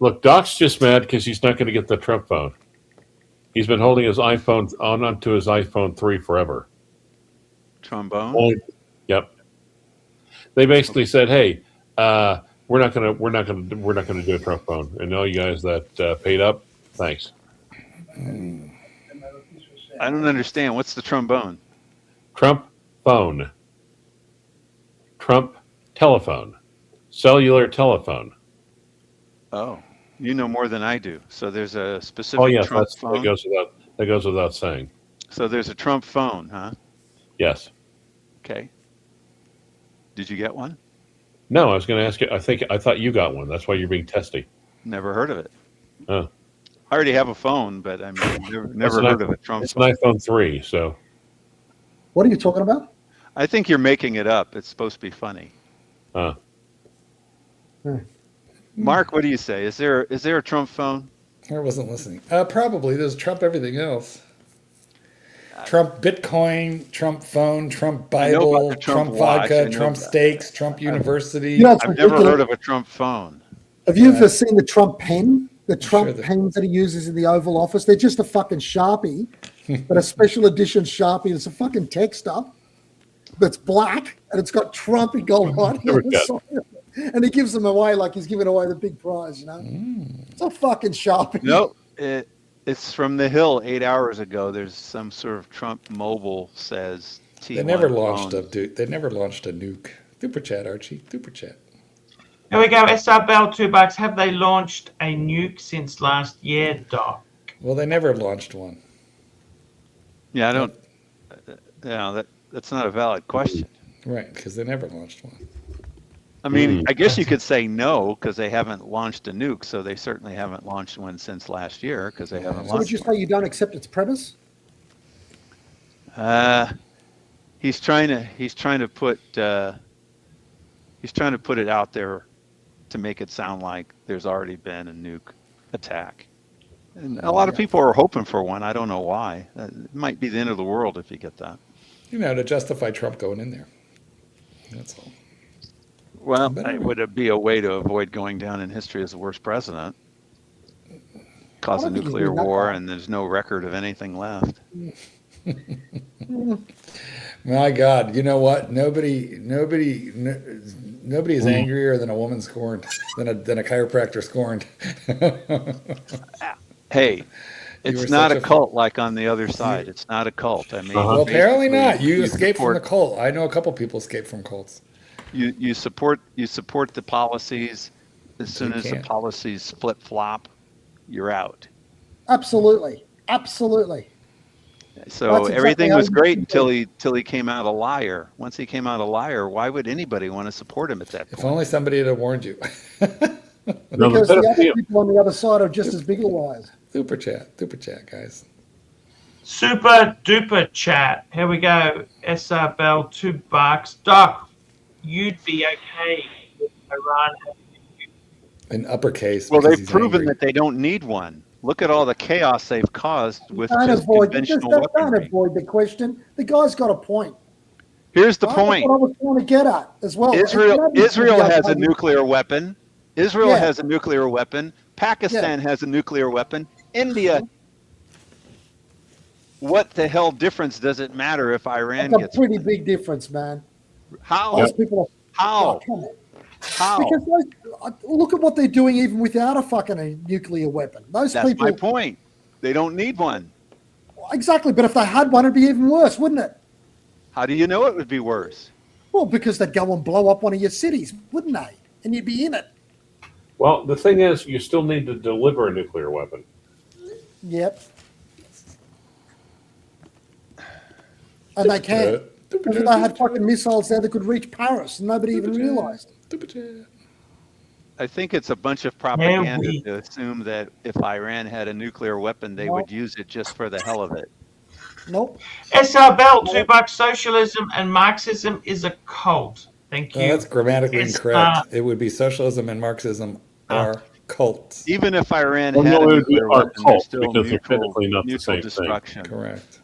Look, Doc's just mad because he's not going to get the Trump phone. He's been holding his iPhone onto his iPhone 3 forever. Trombone. Yep. They basically said, "Hey, we're not gonna do a trombone, and all you guys that paid up, thanks." I don't understand. What's the trombone? Trump phone. Trump telephone. Cellular telephone. Oh, you know more than I do. So there's a specific Oh yeah, Trump that phone. goes without saying. So there's a Trump phone, huh? Yes. Okay. Did you get one? No, I was going to ask you. I thought you got one. That's why you're being testy. Never heard of it. Oh. I already have a phone, but I mean, never heard of a Trump It's phone. an iPhone 3, so. What are you talking about? I think you're making it up. It's supposed to be funny. Mark, what do you say? Is there a Trump phone? I wasn't listening. Probably. There's Trump everything else. Trump Bitcoin, Trump phone, Trump Bible, Trump vodka, Trump steaks, Trump University. You know, it's I've never ridiculous. heard of a Trump phone. Have you ever seen the Trump pen? The Trump sure that- pens that he uses in the Oval Office? They're just a fucking Sharpie, but a special edition Sharpie. It's a fucking texter that's black and it's got Trump in gold writing on the side. And he gives them away like he's giving away the big prize, you know? It's a fucking Sharpie. No, it's from the Hill 8 hours ago. There's some sort of Trump mobile says T1 They never launched phone. They never launched a nuke. Super chat, Archie. Super chat. There we go. SR Bell, $2. Have they launched a nuke since last year, Doc? Well, they never launched one. Yeah, I don't. Yeah, that's not a valid question. Right, because they never launched one. I mean, I guess you could say no because they haven't launched a nuke, so they certainly haven't launched one since last year because they haven't So would launched you say you don't accept its premise? one. He's trying to put it out there to make it sound like there's already been a nuke attack. And a lot of people are hoping for one. I don't know why. It might be the end of the world if you get that. You know, to justify Trump going in there. That's all. Well, But it anyway. would be a way to avoid going down in history as the worst president. Cause a I don't think he's nuclear doing that war, bad. and there's no record of anything left. My God, you know what? Nobody is angrier than a woman scorned, than a chiropractor scorned. Hey, You it's were not such a a- cult like on the other side. It's not a cult. I mean, Well, apparently not. basically, You escaped from the support- cult. I know a couple people escaped from cults. You support the policies. As soon as the can't. policies flip flop, you're out. Absolutely. Absolutely. So That's exactly everything how was you great should until do he came out a liar. Once he came out a liar, why would anybody want to support him at that If point? only somebody had warned you. No, Because the the better other deal. people on the other side are just as big liars. Super chat, guys. Super duper chat. Here we go. SR Bell, $2. Doc, you'd be okay with Iran having In uppercase. Well, because they've he's proven angry. that they don't need one. Look at all the chaos they've caused with Don't just avoid, conventional don't weaponry. avoid the question. The guy's got a point. Here's the Right? point. That's what I was trying to get at as well. Israel It's not has a public- nuclear weapon. Israel Yeah. has a nuclear weapon. Pakistan has a nuclear weapon. India. What the hell difference does it matter if Iran That's a gets pretty big difference, man. how? Those people are, How? oh, come on. How? Because look at what they're doing even without a fucking nuclear weapon. Those That's people, my point. They don't need one. exactly. But if they had one, it'd be even worse, wouldn't it? How do you know it would be worse? Well, because they'd go and blow up one of your cities, wouldn't they? And you'd be in it. Well, the thing is, you still need to deliver a nuclear weapon. Yep. And they can. Because they had fucking missiles there that could reach Paris, and nobody even realized. Super chat. I think it's a bunch of propaganda to assume that if Iran had a nuclear weapon, they would use it just for the hell of it. Nope. SR Bell, $2. Socialism and Marxism is a cult. Thank you. That's grammatically It's incorrect. It would be socialism and Marxism are cults. Even if Iran Well, had no, a it would be nuclear our weapon, there's cult, still because they're mutual, technically not the mutual same thing. destruction. Correct.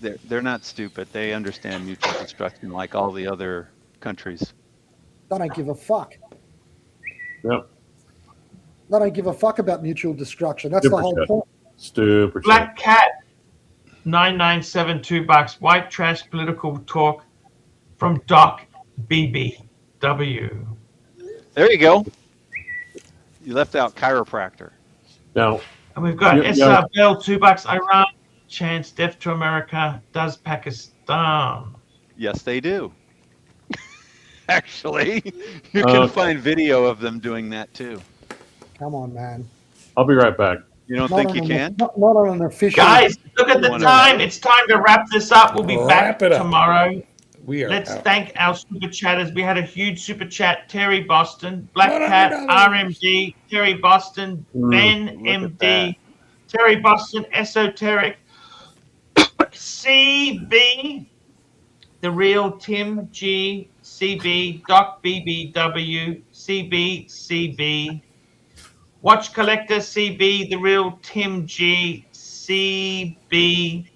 They're not stupid. They understand mutual destruction like all the other countries. They don't give a fuck. Yep. They don't give a fuck about mutual destruction. That's Super the whole chat. point. Super Black Cat, 997, $2. White Trash Political Talk from Doc BBW. There you go. You left out chiropractor. Now, And we've got SR Bell, $2. Iran, chance death to America, does Pakistan. Yes, they do. Actually, you can find video of them doing that too. Come on, man. I'll be right back. You don't think you can? Not on an official. Guys, look at the time. It's time to wrap this up. We'll be back Wrap it up. tomorrow. We are Let's out. thank our super chatters. We had a huge super chat. Terry Boston, Black Cat, RMD, Terry Boston, Ben MD, Terry Boston, Esoteric, CB, The Real Tim G, CB, Doc BBW, CB, Watch Collector, CB, The Real Tim G, CB,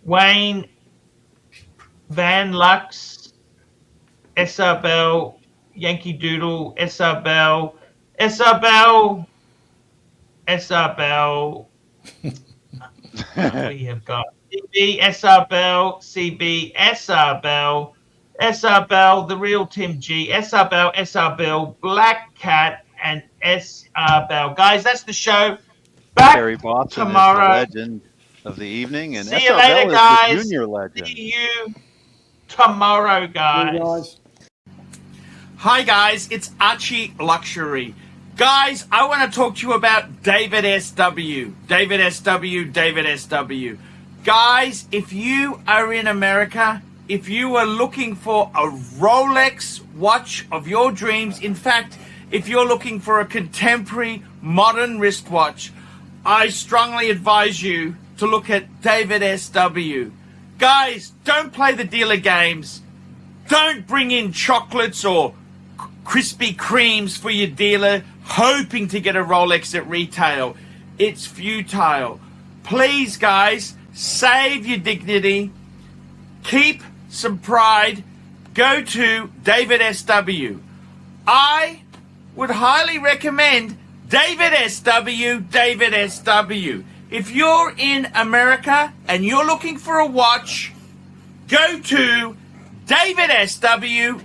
Wayne Van Lux, SR Bell, Yankee Doodle, SR Bell, SR Bell, SR Bell. We have got CB, SR Bell, CB, SR Bell, SR Bell, The Real Tim G, SR Bell, Black Cat, and SR Bell. Guys, that's the show. Back Terry Boston tomorrow. is the legend of the evening, and See SR you later, Bell is guys. the junior legend. See you tomorrow, guys. Hi guys, it's Archie Luxury. Guys, I want to talk to you about David SW. David SW. Guys, if you are in America, if you are looking for a Rolex watch of your dreams, in fact, if you're looking for a contemporary modern wristwatch, I strongly advise you to look at David SW. Guys, don't play the dealer games. Don't bring in chocolates or Krispy Kremes for your dealer hoping to get a Rolex at retail. It's futile. Please, guys, save your dignity. Keep some pride. Go to David SW. I would highly recommend David SW. If you're in America and you're looking for a watch, go to David SW.